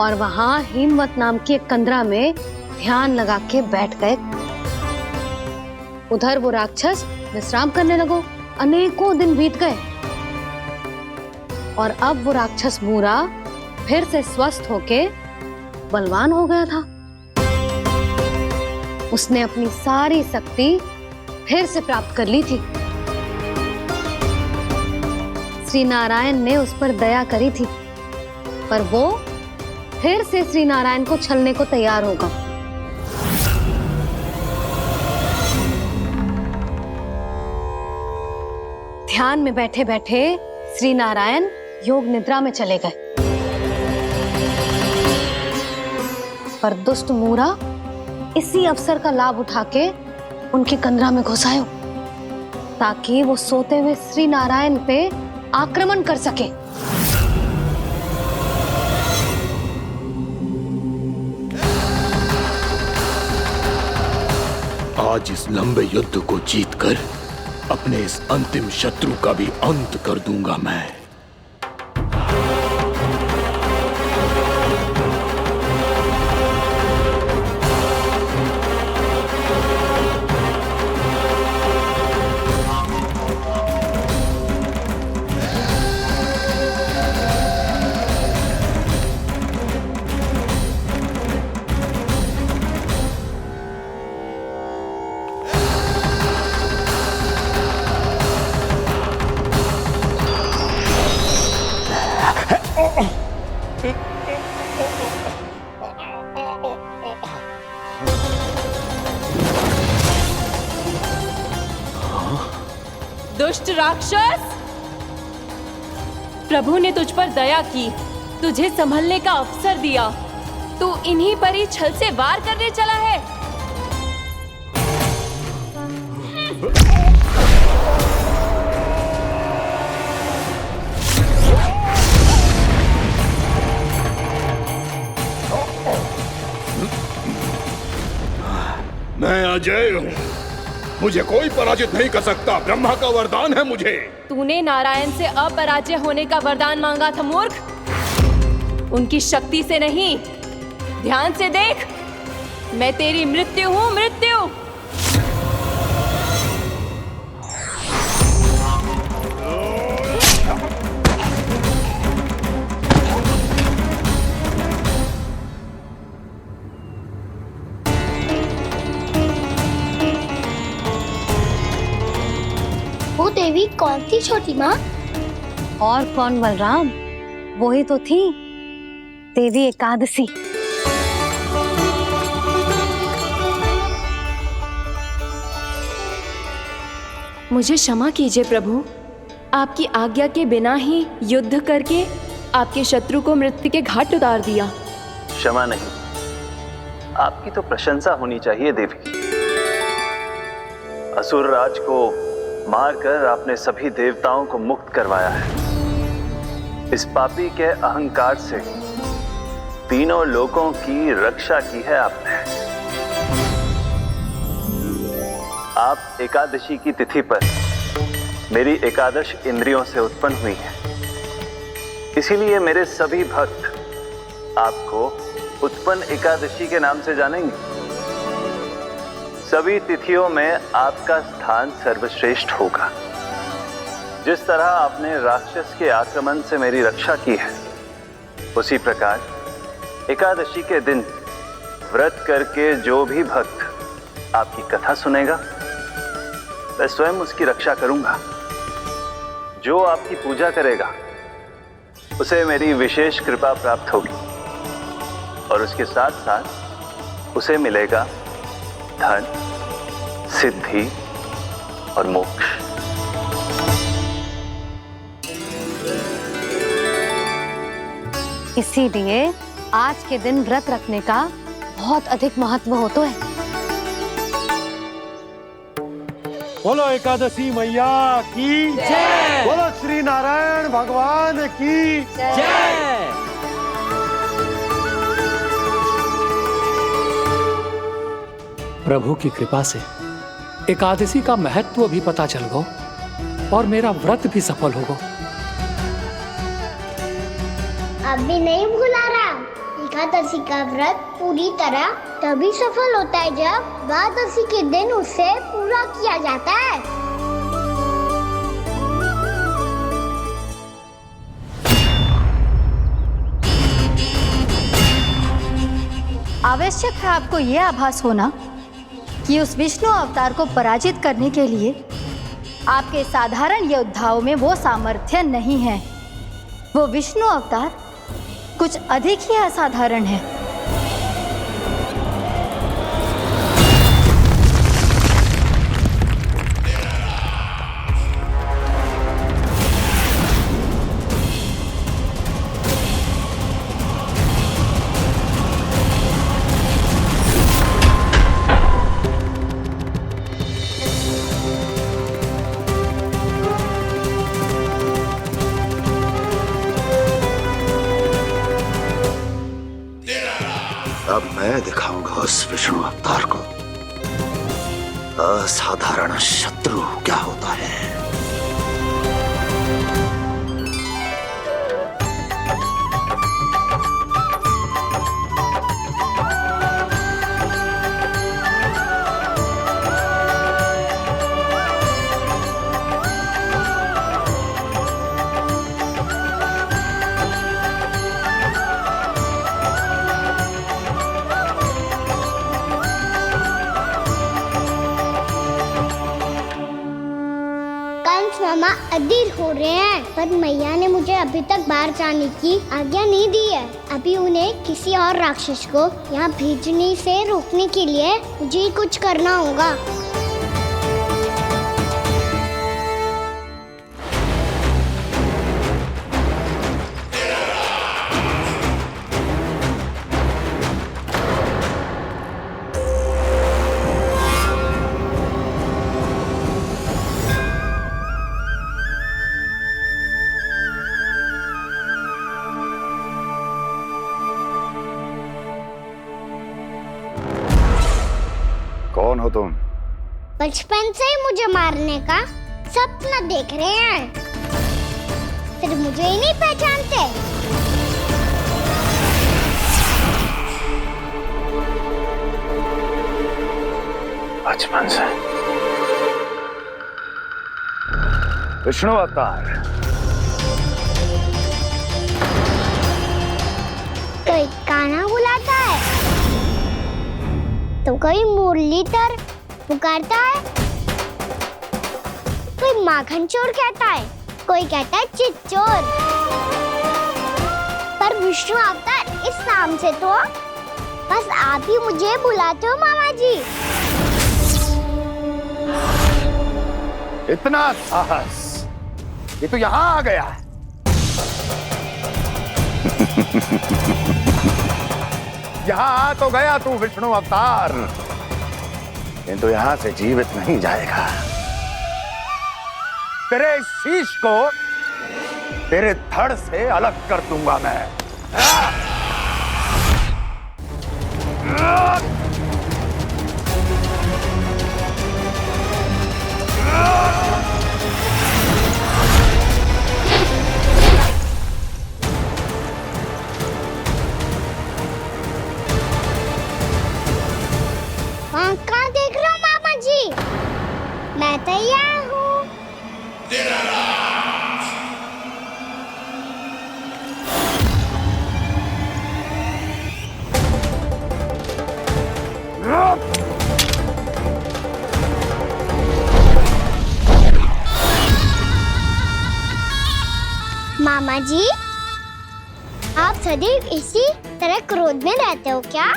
और वहां हिमवत नाम की एक कंदरा में ध्यान लगा के बैठ गए। उधर वो राक्षस विश्राम करने लगो। अनेकों दिन बीत गए और अब वो राक्षस मूरा फिर से स्वस्थ होके बलवान हो गया था। उसने अपनी सारी शक्ति फिर से प्राप्त कर ली थी। श्री नारायण ने उस पर दया करी थी, पर वो फिर से श्री नारायण को छलने को तैयार होगा। ध्यान में बैठे बैठे श्री नारायण योग निद्रा में चले गए, पर दुष्ट मूरा इसी अवसर का लाभ उठा के उनकी कंदरा में घुस आयो ताकि वो सोते हुए श्री नारायण पे आक्रमण कर सके। आज इस लंबे युद्ध को जीतकर अपने इस अंतिम शत्रु का भी अंत कर दूंगा मैं। दुष्ट राक्षस, प्रभु ने तुझ पर दया की, तुझे संभलने का अवसर दिया। तू इन्हीं पर ही छल से वार करने चला है। मैं अजय हूँ, मुझे कोई पराजित नहीं कर सकता। ब्रह्मा का वरदान है मुझे। तूने नारायण से अपराजय होने का वरदान मांगा था मूर्ख। उनकी शक्ति से नहीं, ध्यान से देख। मैं तेरी मृत्यु हूँ, मृत्यु। वो देवी कौन थी छोटी माँ? और कौन बलराम, वो ही तो थी देवी एकादशी। मुझे क्षमा कीजिए प्रभु, आपकी आज्ञा के बिना ही युद्ध करके आपके शत्रु को मृत्यु के घाट उतार दिया। क्षमा नहीं, आपकी तो प्रशंसा होनी चाहिए देवी। असुर राज को मारकर आपने सभी देवताओं को मुक्त करवाया है। इस पापी के अहंकार से तीनों लोकों की रक्षा की है आपने। आप एकादशी की तिथि पर मेरी एकादश इंद्रियों से उत्पन्न हुई हैं। इसीलिए मेरे सभी भक्त आपको उत्पन्न एकादशी के नाम से जानेंगे। सभी तिथियों में आपका स्थान सर्वश्रेष्ठ होगा। जिस तरह आपने राक्षस के आक्रमण से मेरी रक्षा की है, उसी प्रकार एकादशी के दिन व्रत करके जो भी भक्त आपकी कथा सुनेगा, मैं स्वयं उसकी रक्षा करूंगा। जो आपकी पूजा करेगा उसे मेरी विशेष कृपा प्राप्त होगी और उसके साथ साथ उसे मिलेगा धन, सिद्धि और मोक्ष। इसीलिए आज के दिन व्रत रखने का बहुत अधिक महत्व होता है। बोलो एकादशी मैया की जय। बोलो श्री नारायण भगवान की जय। प्रभु की कृपा से एकादशी का महत्व भी पता चल गो और मेरा व्रत भी सफल हो गो। अभी नहीं भूला रहा, एकादशी का व्रत पूरी तरह तभी सफल होता है जब द्वादशी के दिन उसे पूरा किया जाता है। आवश्यक है आपको यह आभास होना कि उस विष्णु अवतार को पराजित करने के लिए आपके साधारण योद्धाओं में वो सामर्थ्य नहीं है। वो विष्णु अवतार कुछ अधिक ही असाधारण है। अब मैं दिखाऊंगा उस विष्णु अवतार को असाधारण शत्रु क्या होता है। मामा अधीर हो रहे हैं, पर मैया ने मुझे अभी तक बाहर जाने की आज्ञा नहीं दी है। अभी उन्हें किसी और राक्षस को यहाँ भेजने से रोकने के लिए मुझे कुछ करना होगा। कौन हो तुम? बचपन से ही मुझे मारने का सपना देख रहे हैं, फिर मुझे ही नहीं पहचानते। बचपन से विष्णु अवतार। कोई कान्हा बुलाता है तो कोई मुरलीधर पुकारता है, कोई माखन चोर कहता है, कोई कहता है चिच्चोर। पर विष्णु अवतार इस नाम से तो बस आप ही मुझे बुलाते हो मामा जी। इतना साहस, ये तो यहाँ आ गया है। यहाँ आ तो गया तू विष्णु अवतार, किंतु यहाँ से जीवित नहीं जाएगा। तेरे इस शीश को तेरे धड़ से अलग कर दूंगा मैं। वहाँ कहाँ देख रहे हो मामा जी? मैं तैयार हूँ। मामा जी, आप सदैव इसी तरह क्रोध में रहते हो क्या?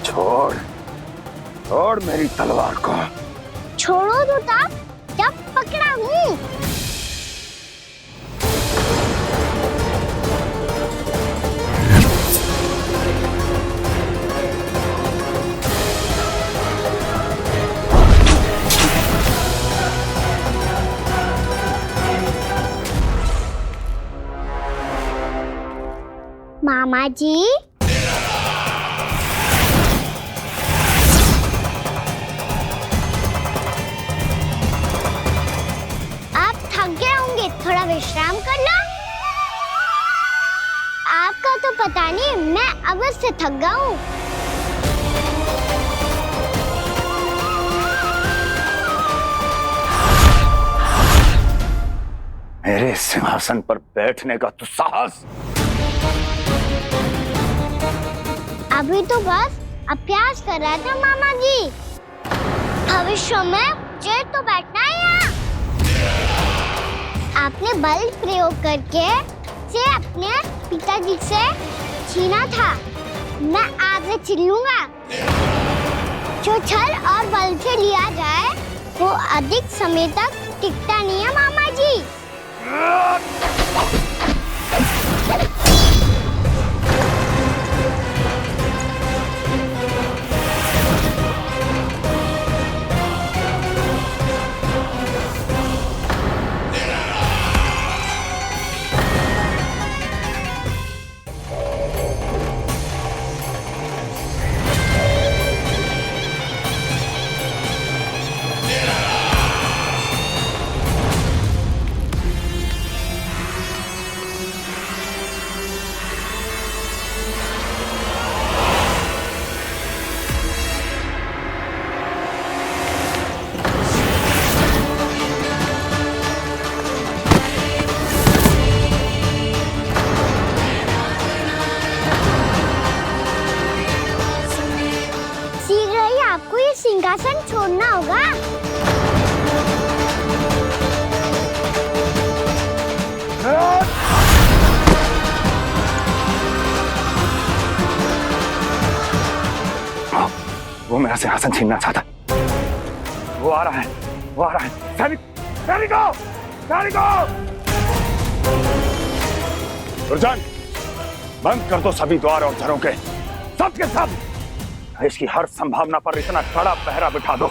छोड़ छोड़ मेरी तलवार को। छोड़ो तो तब जब पकड़ा हूँ। मामा जी, आप थक गए होंगे, थोड़ा विश्राम कर लो। आपका तो पता नहीं, मैं अवश्य थक गया हूँ। मेरे सिंहासन पर बैठने का तो साहस। अभी तो बस अभ्यास कर रहा था मामा जी। भविष्य में मुझे तो बैठना है यहाँ। आपने बल प्रयोग करके से अपने पिताजी से छीना था। मैं आज से छीन लूंगा। जो छल और बल से लिया जाए वो अधिक समय तक टिकता नहीं है मामा जी। सिंहासन छोड़ना होगा। वो मेरा सिंहासन छीनना चाहता। वो आ रहा है, वो आ रहा है। सैनिकों, दुर्जन, बंद कर दो सभी द्वार और झरों के, सब के सब। इसकी हर संभावना पर इतना कड़ा पहरा बिठा दो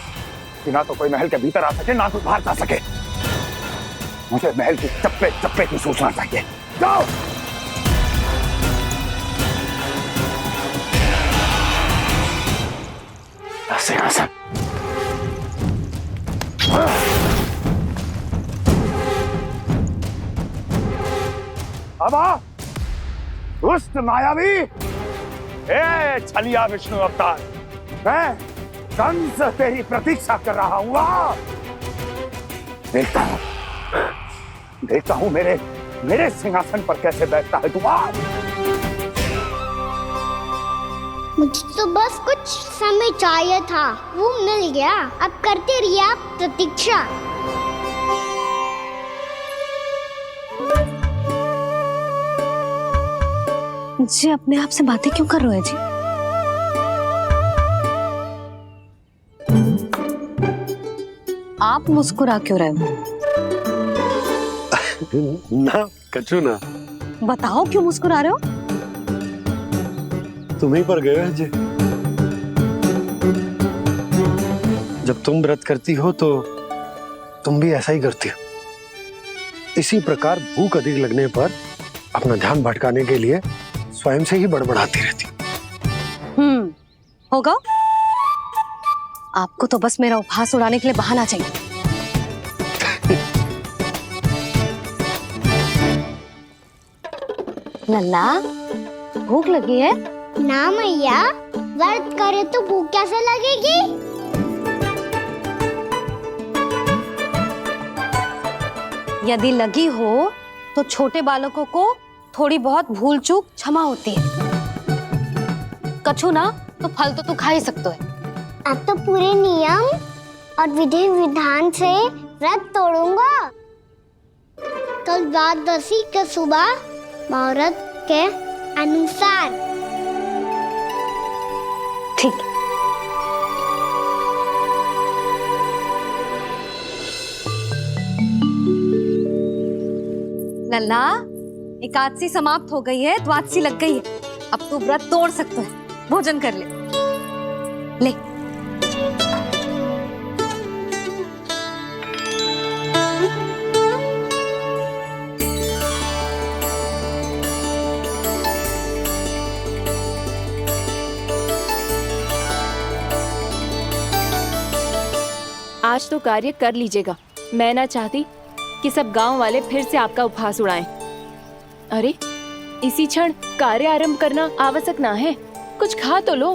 कि ना तो कोई महल के भीतर आ सके, ना कोई बाहर जा सके। मुझे महल की चप्पे चप्पे की सूचना चाहिए। जाओ। सिंहासन। अब आ, दुष्ट मायावी, ए छलिया विष्णु अवतार, मैं कंस तेरी प्रतीक्षा कर रहा हूँ। देखता हूँ मेरे सिंहासन पर कैसे बैठता है तू। मुझे तो बस कुछ समय चाहिए था, वो मिल गया। अब करते रहिए आप प्रतीक्षा। जी अपने आप से बातें क्यों कर रहे हो जी? आप मुस्कुरा क्यों रहे हो? ना कछु ना। बताओ क्यों मुस्कुरा रहे हो? तुम ही पर गए अजय। जब तुम व्रत करती हो तो तुम भी ऐसा ही करती हो। इसी प्रकार भूख अधिक लगने पर अपना ध्यान भटकाने के लिए स्वयं से ही बड़बड़ाती रहती। होगा। आपको तो बस मेरा उपहास उड़ाने के लिए बहाना चाहिए। लल्ला, भूख लगी है? ना मैया, व्रत करे तो भूख कैसे लगेगी? यदि लगी हो तो छोटे बालकों को थोड़ी बहुत भूल चूक क्षमा होती है। कछु ना तो फल तो तू खा ही सकते है। अब तो पूरे नियम और विधि विधान से व्रत तोड़ूंगा। कल द्वादशी के सुबह मुहूर्त के अनुसार। ठीक। लल्ला, एकादशी समाप्त हो गई है, द्वादशी लग गई है। अब तू व्रत तोड़ सकते है। भोजन कर ले। ले। आज तो कार्य कर लीजिएगा। मैं ना चाहती कि सब गांव वाले फिर से आपका उपहास उड़ाएं। अरे, इसी क्षण कार्य आरंभ करना आवश्यक ना है। कुछ खा तो लो।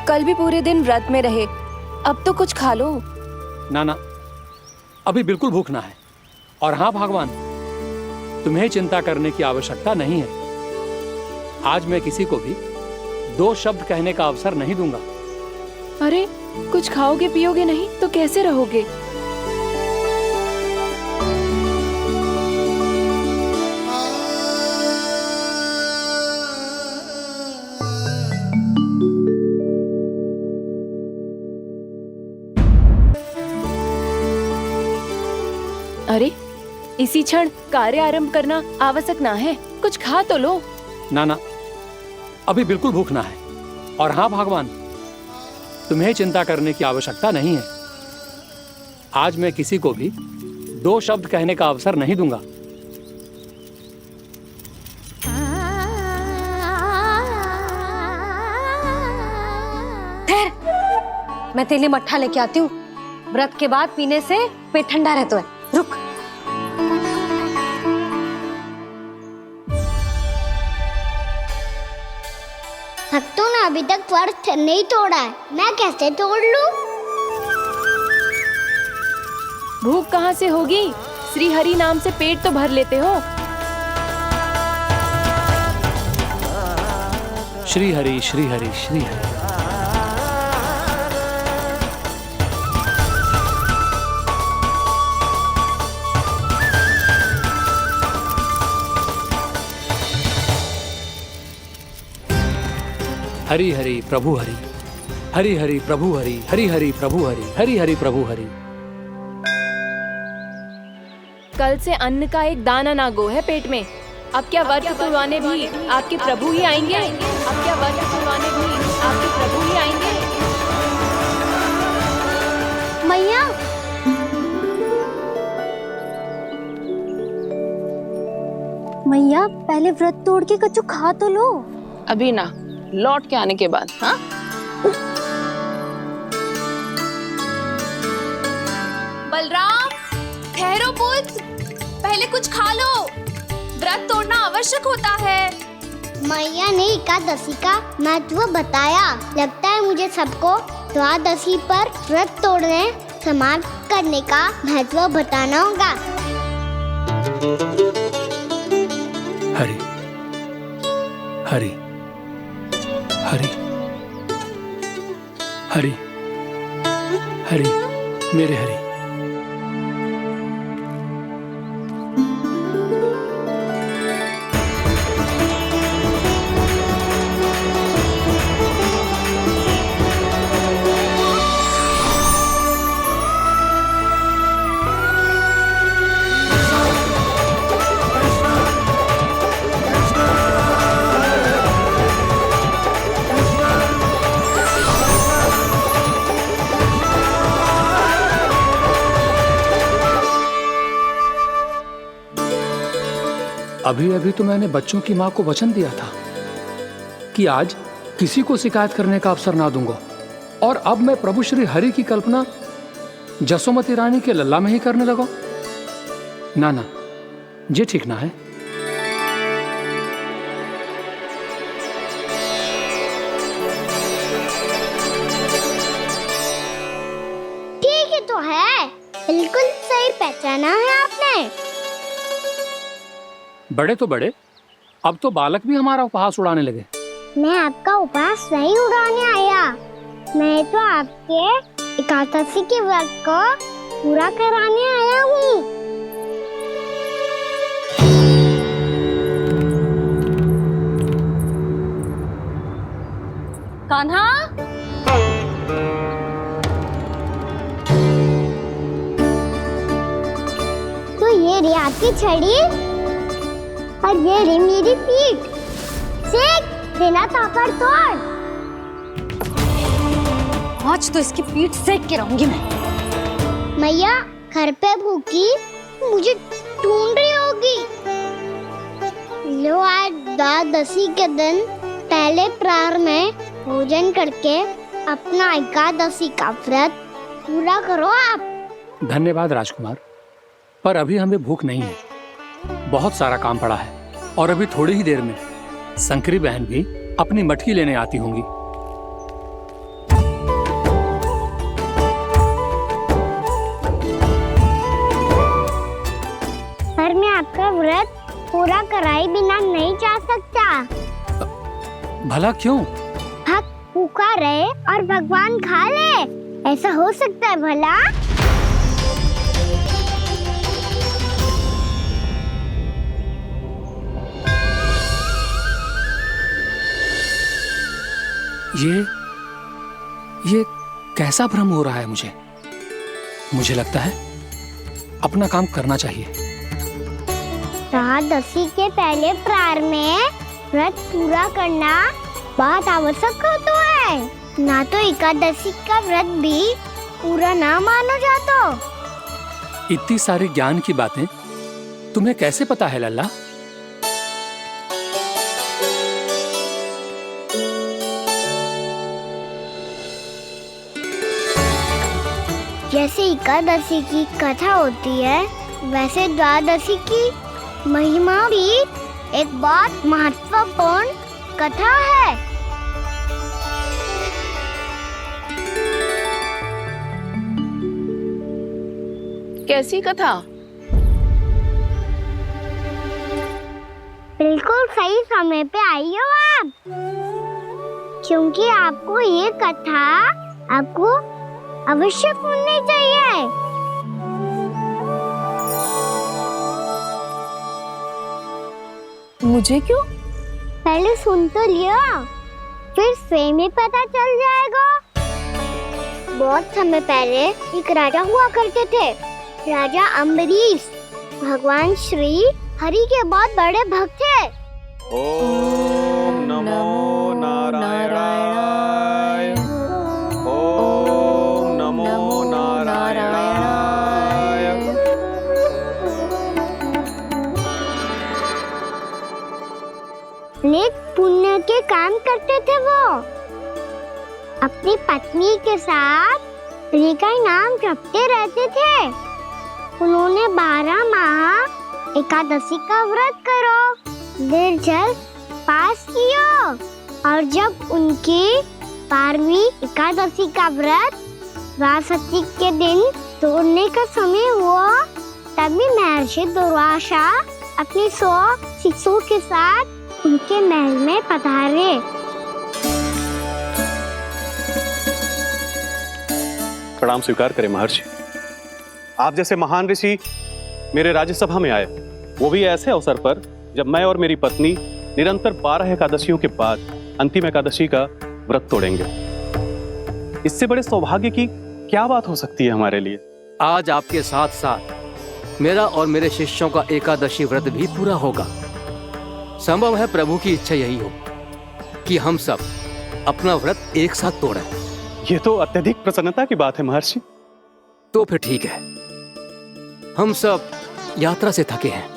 कल भी पूरे दिन व्रत में रहे, अब तो कुछ खा लो। ना ना, अभी बिल्कुल भूख ना है। और हाँ भगवान, तुम्हें चिंता करने की आवश्यकता नहीं है। आज मैं किसी को भी 2 शब्द कहने का अवसर नहीं दूंगा। अरे, कुछ खाओगे पियोगे नहीं तो कैसे रहोगे? अरे, इसी क्षण कार्य आरंभ करना आवश्यक ना है। कुछ खा तो लो। ना ना, अभी बिल्कुल भूख ना है। और हाँ भगवान, तुम्हें चिंता करने की आवश्यकता नहीं है। आज मैं किसी को भी 2 शब्द कहने का अवसर नहीं दूंगा। ठहर, मैं तेरे लिए मट्ठा लेके आती हूँ। व्रत के बाद पीने से पेट ठंडा रहता है। रुक। भक्तों ने अभी तक व्रत नहीं तोड़ा है, मैं कैसे तोड़ लूं? भूख कहाँ से होगी? श्री हरि नाम से पेट तो भर लेते हो। श्री हरि श्री हरि श्री हरि। हरि हरि प्रभु हरि, हरि हरि प्रभु हरि, हरि हरि प्रभु हरि, हरि हरि प्रभु हरि। कल से अन्न का एक दाना ना गो है पेट में। अब क्या व्रत तुड़वाने भी आपके प्रभु ही आएंगे? अब क्या व्रत तुड़वाने भी आपके प्रभु ही आएंगे? मैया, मैया पहले व्रत तोड़ के कच्चू खा तो लो। अभी ना, लौट के आने के बाद। हाँ, बलराम, ठहरो पुत्र, पहले कुछ खा लो। व्रत तोड़ना आवश्यक होता है। मैया ने एकादशी का महत्व बताया। लगता है मुझे सबको द्वादशी पर व्रत तोड़ने समाप्त करने का महत्व बताना होगा। हरि हरि हरि हरि हरि, मेरे हरि। अभी अभी तो मैंने बच्चों की माँ को वचन दिया था कि आज किसी को शिकायत करने का अवसर ना दूंगा, और अब मैं प्रभु श्री हरि की कल्पना जसोमती रानी के लल्ला में ही करने लगा। ना ना, ये ठीक ना है। ठीक ही तो है, बिल्कुल सही पहचाना है आपने। बड़े तो बड़े, अब तो बालक भी हमारा उपहास उड़ाने लगे। मैं आपका उपहास नहीं उड़ाने आया, मैं तो आपके एकादशी के व्रत को पूरा कराने आया हूँ। कान्हा, तो ये रे आपकी छड़ी और ये रे मेरी पीठ, सेक देना ताकड़ तोड़। आज तो इसकी पीठ सेक के रहूंगी मैं। मैया घर पे भूखी मुझे ढूंढ रही होगी। लो आज द्वादशी के दिन पहले प्रहर में भोजन करके अपना एकादशी का व्रत पूरा करो आप। धन्यवाद राजकुमार, पर अभी हमें भूख नहीं है, बहुत सारा काम पड़ा है, और अभी थोड़ी ही देर में शंकरी बहन भी अपनी मटकी लेने आती होंगी। पर मैं आपका व्रत पूरा कराए बिना नहीं जा सकता। भला क्यों? भक्त भूखा रहे और भगवान खा ले, ऐसा हो सकता है भला? ये कैसा भ्रम हो रहा है मुझे लगता है अपना काम करना चाहिए। द्वादशी के पहले प्रहर में व्रत पूरा करना बहुत आवश्यक होता है, ना तो एकादशी का व्रत भी पूरा ना मानो जातो। इतनी सारी ज्ञान की बातें तुम्हें कैसे पता है लल्ला? जैसे एकादशी की कथा होती है, वैसे द्वादशी की महिमा भी एक बहुत महत्वपूर्ण कथा है। कैसी कथा? बिल्कुल सही समय पे आई हो आप, क्योंकि आपको ये कथा आपको अवश्य सुननी चाहिए। मुझे क्यों? पहले सुन तो लियो, फिर स्वयं ही पता चल जाएगा। बहुत समय पहले एक राजा हुआ करते थे, राजा अम्बरीश। भगवान श्री हरि के बहुत बड़े भक्त थे। ओम नमो नारायणाय। ओम नमो नारायणाय। नेक पुण्य के काम करते थे वो। अपनी पत्नी के साथ हरि का नाम जपते रहते थे। उन्होंने 12 माह एकादशी का व्रत करो निर्जल पास किया, और जब उनकी 12वीं एकादशी का व्रत द्वादशी के दिन तोड़ने का समय हुआ, तभी महर्षि दुर्वासा अपनी 100 शिष्यों के साथ उनके महल में पधारे। प्रणाम स्वीकार करें महर्षि। आप जैसे महान ऋषि मेरे राज्यसभा में आए, वो भी ऐसे अवसर पर जब मैं और मेरी पत्नी निरंतर 12 एकादशियों के बाद अंतिम एकादशी का व्रत तोड़ेंगे। इससे बड़े सौभाग्य की क्या बात हो सकती है हमारे लिए? आज आपके साथ साथ मेरा और मेरे शिष्यों का एकादशी व्रत भी पूरा होगा। संभव है प्रभु की इच्छा यही हो कि हम सब अपना व्रत एक साथ तोड़ें। ये तो अत्यधिक प्रसन्नता की बात है महर्षि। तो फिर ठीक है, हम सब यात्रा से थके हैं,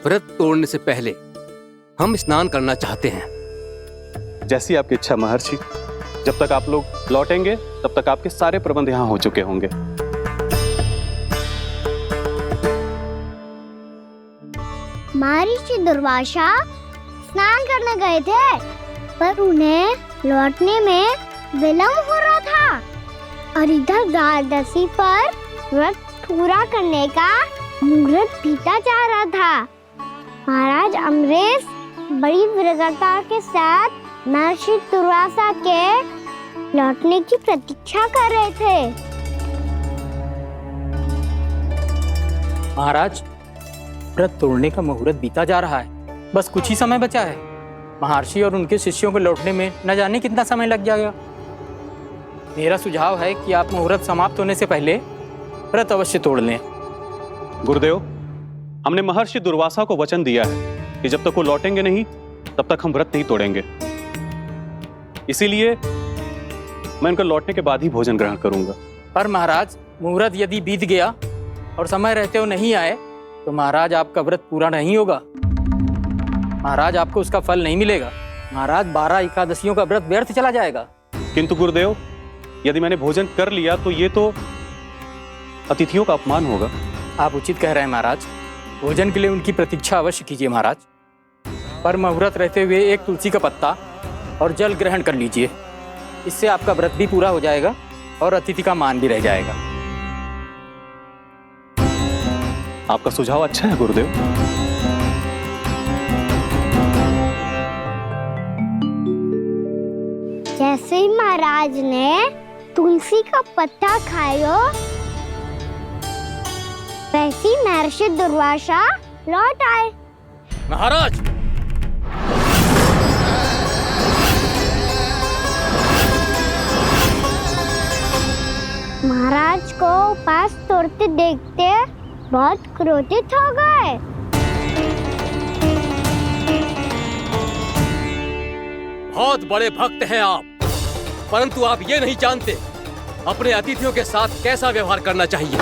व्रत तोड़ने से पहले हम स्नान करना चाहते हैं। जैसी आपकी इच्छा महर्षि। जब तक आप लोग लौटेंगे तब तक आपके सारे प्रबंध यहाँ हो चुके होंगे। महर्षि दुर्वासा स्नान करने गए थे, पर उन्हें लौटने में विलंब हो रहा था और इधर द्वादशी पर व्रत पूरा करने का मुहूर्त बीता जा रहा था। महाराज अमरीश बड़ी विरगता के साथ महर्षि दुर्वासा के लौटने की प्रतीक्षा कर रहे थे। महाराज, व्रत तोड़ने का मुहूर्त बीता जा रहा है, बस कुछ ही समय बचा है। महर्षि और उनके शिष्यों को लौटने में न जाने कितना समय लग जाएगा। मेरा सुझाव है कि आप मुहूर्त समाप्त होने से पहले व्रत अवश्य तोड़ लें। गुरुदेव, हमने महर्षि दुर्वासा को वचन दिया है कि जब तक वो लौटेंगे नहीं तब तक हम व्रत नहीं तोड़ेंगे। इसीलिए मैं उनका लौटने के बाद ही भोजन ग्रहण करूंगा। पर महाराज, मुहूर्त यदि बीत गया और समय रहते हो नहीं आए तो महाराज आपका व्रत पूरा नहीं होगा। महाराज, आपको उसका फल नहीं मिलेगा। महाराज, 12 एकादशियों का व्रत व्यर्थ चला जाएगा। किंतु गुरुदेव, यदि मैंने भोजन कर लिया तो ये तो अतिथियों का अपमान होगा। आप उचित कह रहे हैं महाराज। भोजन के लिए उनकी प्रतीक्षा अवश्य कीजिए महाराज। पर मुहूर्त रहते हुए एक तुलसी का पत्ता और जल ग्रहण कर लीजिए। इससे आपका व्रत भी पूरा हो जाएगा और अतिथि का मान भी रह जाएगा। आपका सुझाव अच्छा है गुरुदेव। जैसे ही महाराज ने तुलसी का पत्ता खाया, वैसे ही महर्षि दुर्वासा लौट आए। महाराज, महाराज को उपास तोड़ते देखते बहुत क्रोधित हो गए। बहुत बड़े भक्त हैं आप, परंतु आप ये नहीं जानते अपने अतिथियों के साथ कैसा व्यवहार करना चाहिए।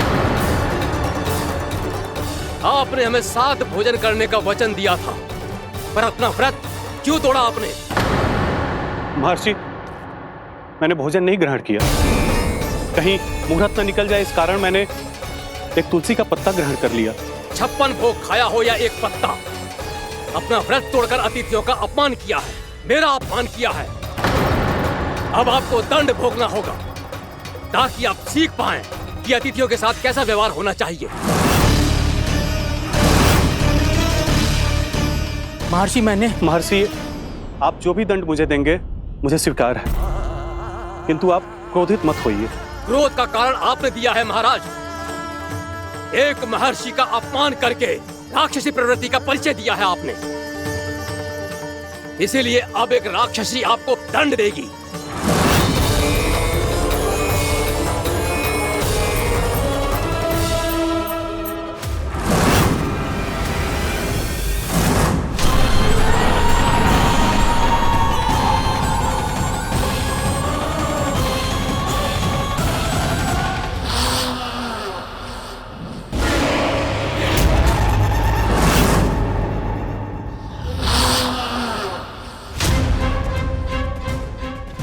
आपने हमें साथ भोजन करने का वचन दिया था, पर अपना व्रत क्यों तोड़ा आपने? महर्षि, मैंने भोजन नहीं ग्रहण किया। कहीं मुहूर्त न निकल जाए इस कारण मैंने एक तुलसी का पत्ता ग्रहण कर लिया। 56 भोग खाया हो या एक पत्ता, अपना व्रत तोड़कर अतिथियों का अपमान किया है, मेरा अपमान किया है। अब आपको दंड भोगना होगा ताकि आप सीख पाएं कि अतिथियों के साथ कैसा व्यवहार होना चाहिए। महर्षि, आप जो भी दंड मुझे देंगे मुझे स्वीकार है, किंतु आप क्रोधित मत होइए। क्रोध का कारण आपने दिया है महाराज। एक महर्षि का अपमान करके राक्षसी प्रवृत्ति का परिचय दिया है आपने। इसीलिए अब एक राक्षसी आपको दंड देगी।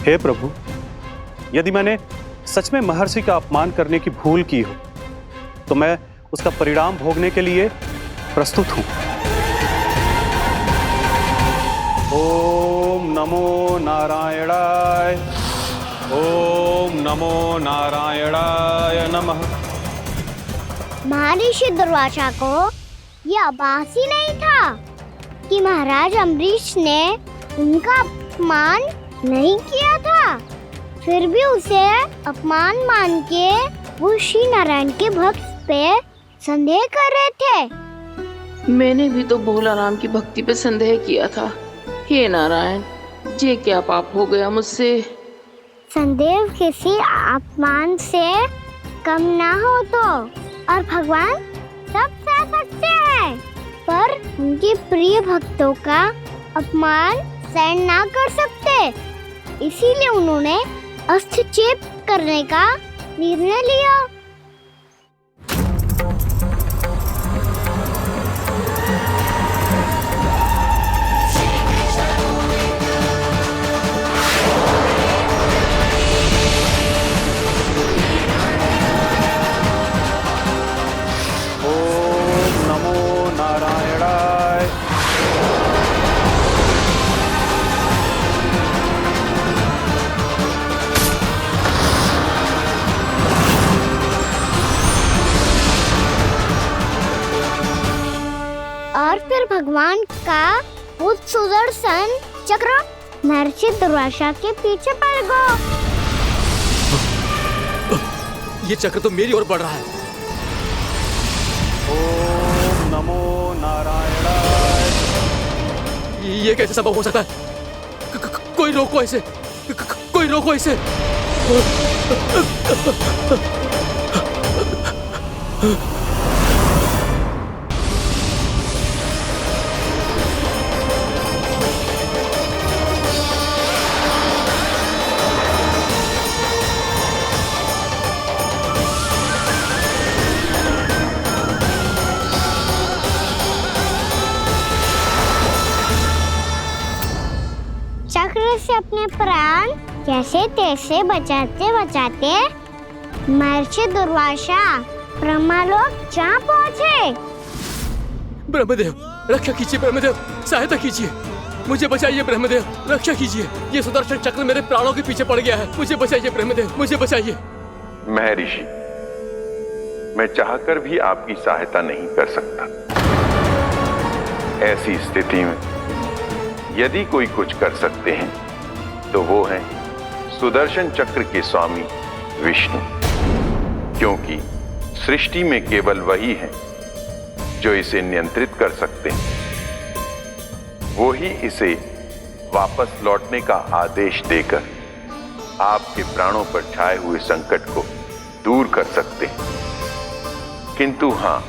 हे प्रभु, यदि मैंने सच में महर्षि का अपमान करने की भूल की हो तो मैं उसका परिणाम भोगने के लिए प्रस्तुत हूं। ओम नमो नारायणाय, ओम नमो नारायणाय नमः। महर्षि दुर्वासा को यह आभास ही नहीं था कि महाराज अम्बरीश ने उनका अपमान नहीं किया था। फिर भी उसे अपमान मान के वो श्री नारायण के भक्त पे संदेह कर रहे थे। मैंने भी तो भोला राम की भक्ति पे संदेह किया था। हे नारायण, ये क्या पाप हो गया मुझसे? संदेह किसी अपमान से कम ना हो तो, और भगवान सब सह सकते हैं, पर उनके प्रिय भक्तों का अपमान सहन ना कर सकते। इसीलिए उन्होंने हस्तक्षेप करने का निर्णय लिया। का वो सुदर्शन चक्र महर्षि दुर्वासा के पीछे पड़ गया। ये चक्र तो मेरी ओर बढ़ रहा है। ओम नमो नारायणाय। ये कैसे संभव हो सकता है? कोई रोको इसे, कोई रोको इसे। चक्र से अपने प्राण जैसे तैसे बचाते बचाते महर्षि दुर्वासा ब्रह्मलोक जा पहुँचे। ब्रह्मदेव रक्षा कीजिए, ब्रह्मदेव सहायता कीजिए, मुझे बचाइए ब्रह्मदेव, रक्षा कीजिए। ये सुदर्शन चक्र मेरे प्राणों के पीछे पड़ गया है, मुझे बचाइए ब्रह्मदेव, मुझे बचाइए। महर्षि, मैं चाहकर भी आपकी सहायता नहीं कर सकता। ऐसी स्थिति में यदि कोई कुछ कर सकते हैं तो वो है सुदर्शन चक्र के स्वामी विष्णु, क्योंकि सृष्टि में केवल वही है जो इसे नियंत्रित कर सकते हैं। वो ही इसे वापस लौटने का आदेश देकर आपके प्राणों पर छाए हुए संकट को दूर कर सकते हैं। किंतु हां,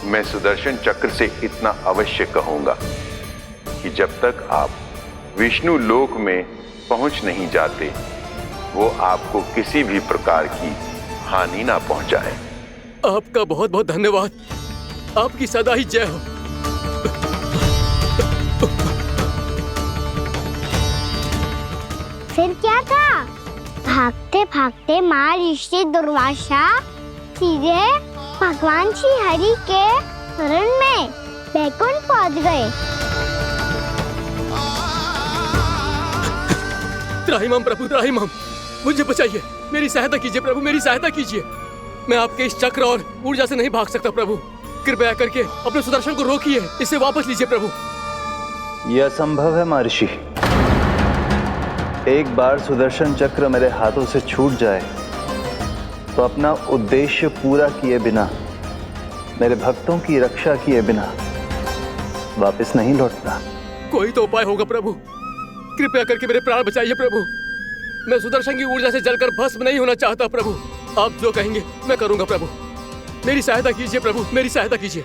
मैं सुदर्शन चक्र से इतना अवश्य कहूंगा कि जब तक आप विष्णु लोक में पहुंच नहीं जाते, वो आपको किसी भी प्रकार की हानि ना पहुंचाए। आपका बहुत बहुत धन्यवाद, आपकी सदा ही जय हो। फिर क्या था? भागते भागते महर्षि दुर्वासा सीधे भगवान श्री हरि के शरण में बैकुंठ पहुंच गए। त्राहिमाम प्रभु, त्राहिमाम, मुझे बचाइए, मेरी सहायता कीजिए प्रभु, मेरी सहायता कीजिए। मैं आपके इस चक्र और ऊर्जा से नहीं भाग सकता प्रभु, कृपया करके अपने सुदर्शन को रोकिए, इसे वापस लीजिए प्रभु। यह असंभव है महर्षि। एक बार सुदर्शन चक्र मेरे हाथों से छूट जाए तो अपना उद्देश्य पूरा किए बिना, मेरे भक्तों की रक्षा किए बिना वापस नहीं लौटता। कोई तो उपाय होगा प्रभु, कृपया करके मेरे प्राण बचाइए प्रभु। मैं सुदर्शन की ऊर्जा से जलकर भस्म नहीं होना चाहता प्रभु। आप जो कहेंगे मैं करूंगा प्रभु, मेरी सहायता कीजिए प्रभु, मेरी सहायता कीजिए।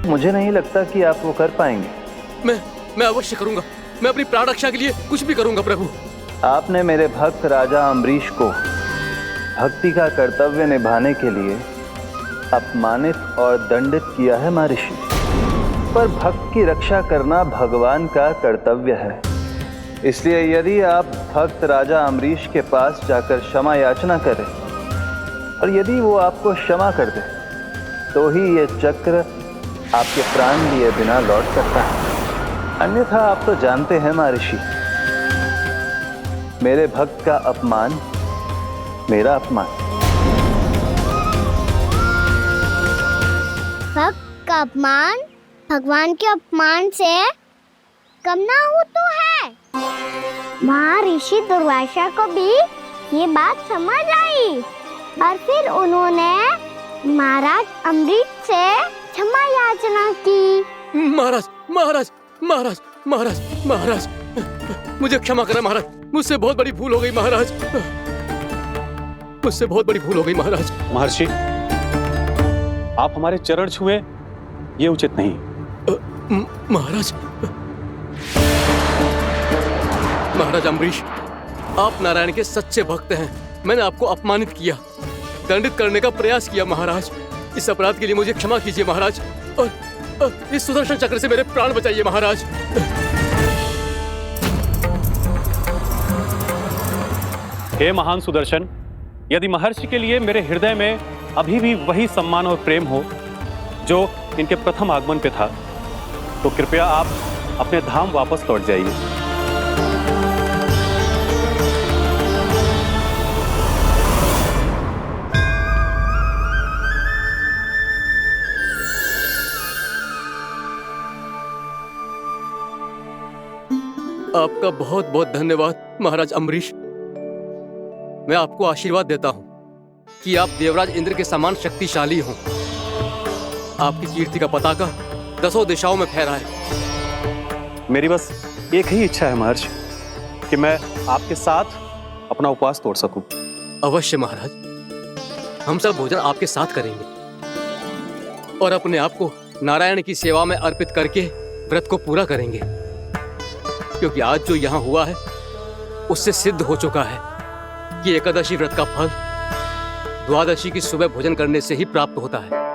मुझे नहीं लगता कि आप वो कर पाएंगे। मैं अवश्य करूंगा, मैं अपनी प्राण रक्षा के लिए कुछ भी करूंगा प्रभु। आपने मेरे भक्त राजा अम्बरीश को भक्ति का कर्तव्य निभाने के लिए अपमानित और दंडित किया है महर्षि, पर भक्त की रक्षा करना भगवान का कर्तव्य है। इसलिए यदि आप भक्त राजा अम्बरीश के पास जाकर क्षमा याचना करें और यदि वो आपको क्षमा कर दे तो ही ये चक्र आपके प्राण लिए बिना लौट सकता है। अन्यथा आप तो जानते हैं महर्षि, मेरे भक्त का अपमान मेरा अपमान। भक्त का अपमान भगवान के अपमान से कम ना हो तो है। महर्षि दुर्वासा को भी ये बात समझ आई और फिर उन्होंने महाराज अम्बरीश से क्षमा याचना की। महाराज महाराज महाराज महाराज महाराज, मुझे क्षमा करें महाराज, मुझसे बहुत बड़ी भूल हो गई महाराज, मुझसे बहुत बड़ी भूल हो गई महाराज। महर्षि, आप हमारे चरण छुए ये उचित नहीं। महाराज, महाराज अम्बरीश, आप नारायण के सच्चे भक्त हैं। मैंने आपको अपमानित किया, दंडित करने का प्रयास किया महाराज। इस अपराध के लिए मुझे क्षमा कीजिए महाराज, और इस सुदर्शन चक्र से मेरे प्राण बचाइए महाराज। हे महान सुदर्शन, यदि महर्षि के लिए मेरे हृदय में अभी भी वही सम्मान और प्रेम हो जो इनके प्रथम आगमन पे था, तो कृपया आप अपने धाम वापस लौट जाइए। आपका बहुत बहुत धन्यवाद महाराज अम्बरीश। मैं आपको आशीर्वाद देता हूँ कि आप देवराज इंद्र के समान शक्तिशाली हों। आपकी कीर्ति का पताका 10 दिशाओं में फहराए। मेरी बस एक ही इच्छा है महर्षि कि मैं आपके साथ अपना उपवास तोड़ सकूं। अवश्य महाराज, हम सब भोजन आपके साथ करेंगे और अपने आप को नारायण की सेवा में अर्पित करके व्रत को पूरा करेंगे, क्योंकि आज जो यहाँ हुआ है उससे सिद्ध हो चुका है कि एकादशी व्रत का फल द्वादशी की सुबह भोजन करने से ही प्राप्त होता है।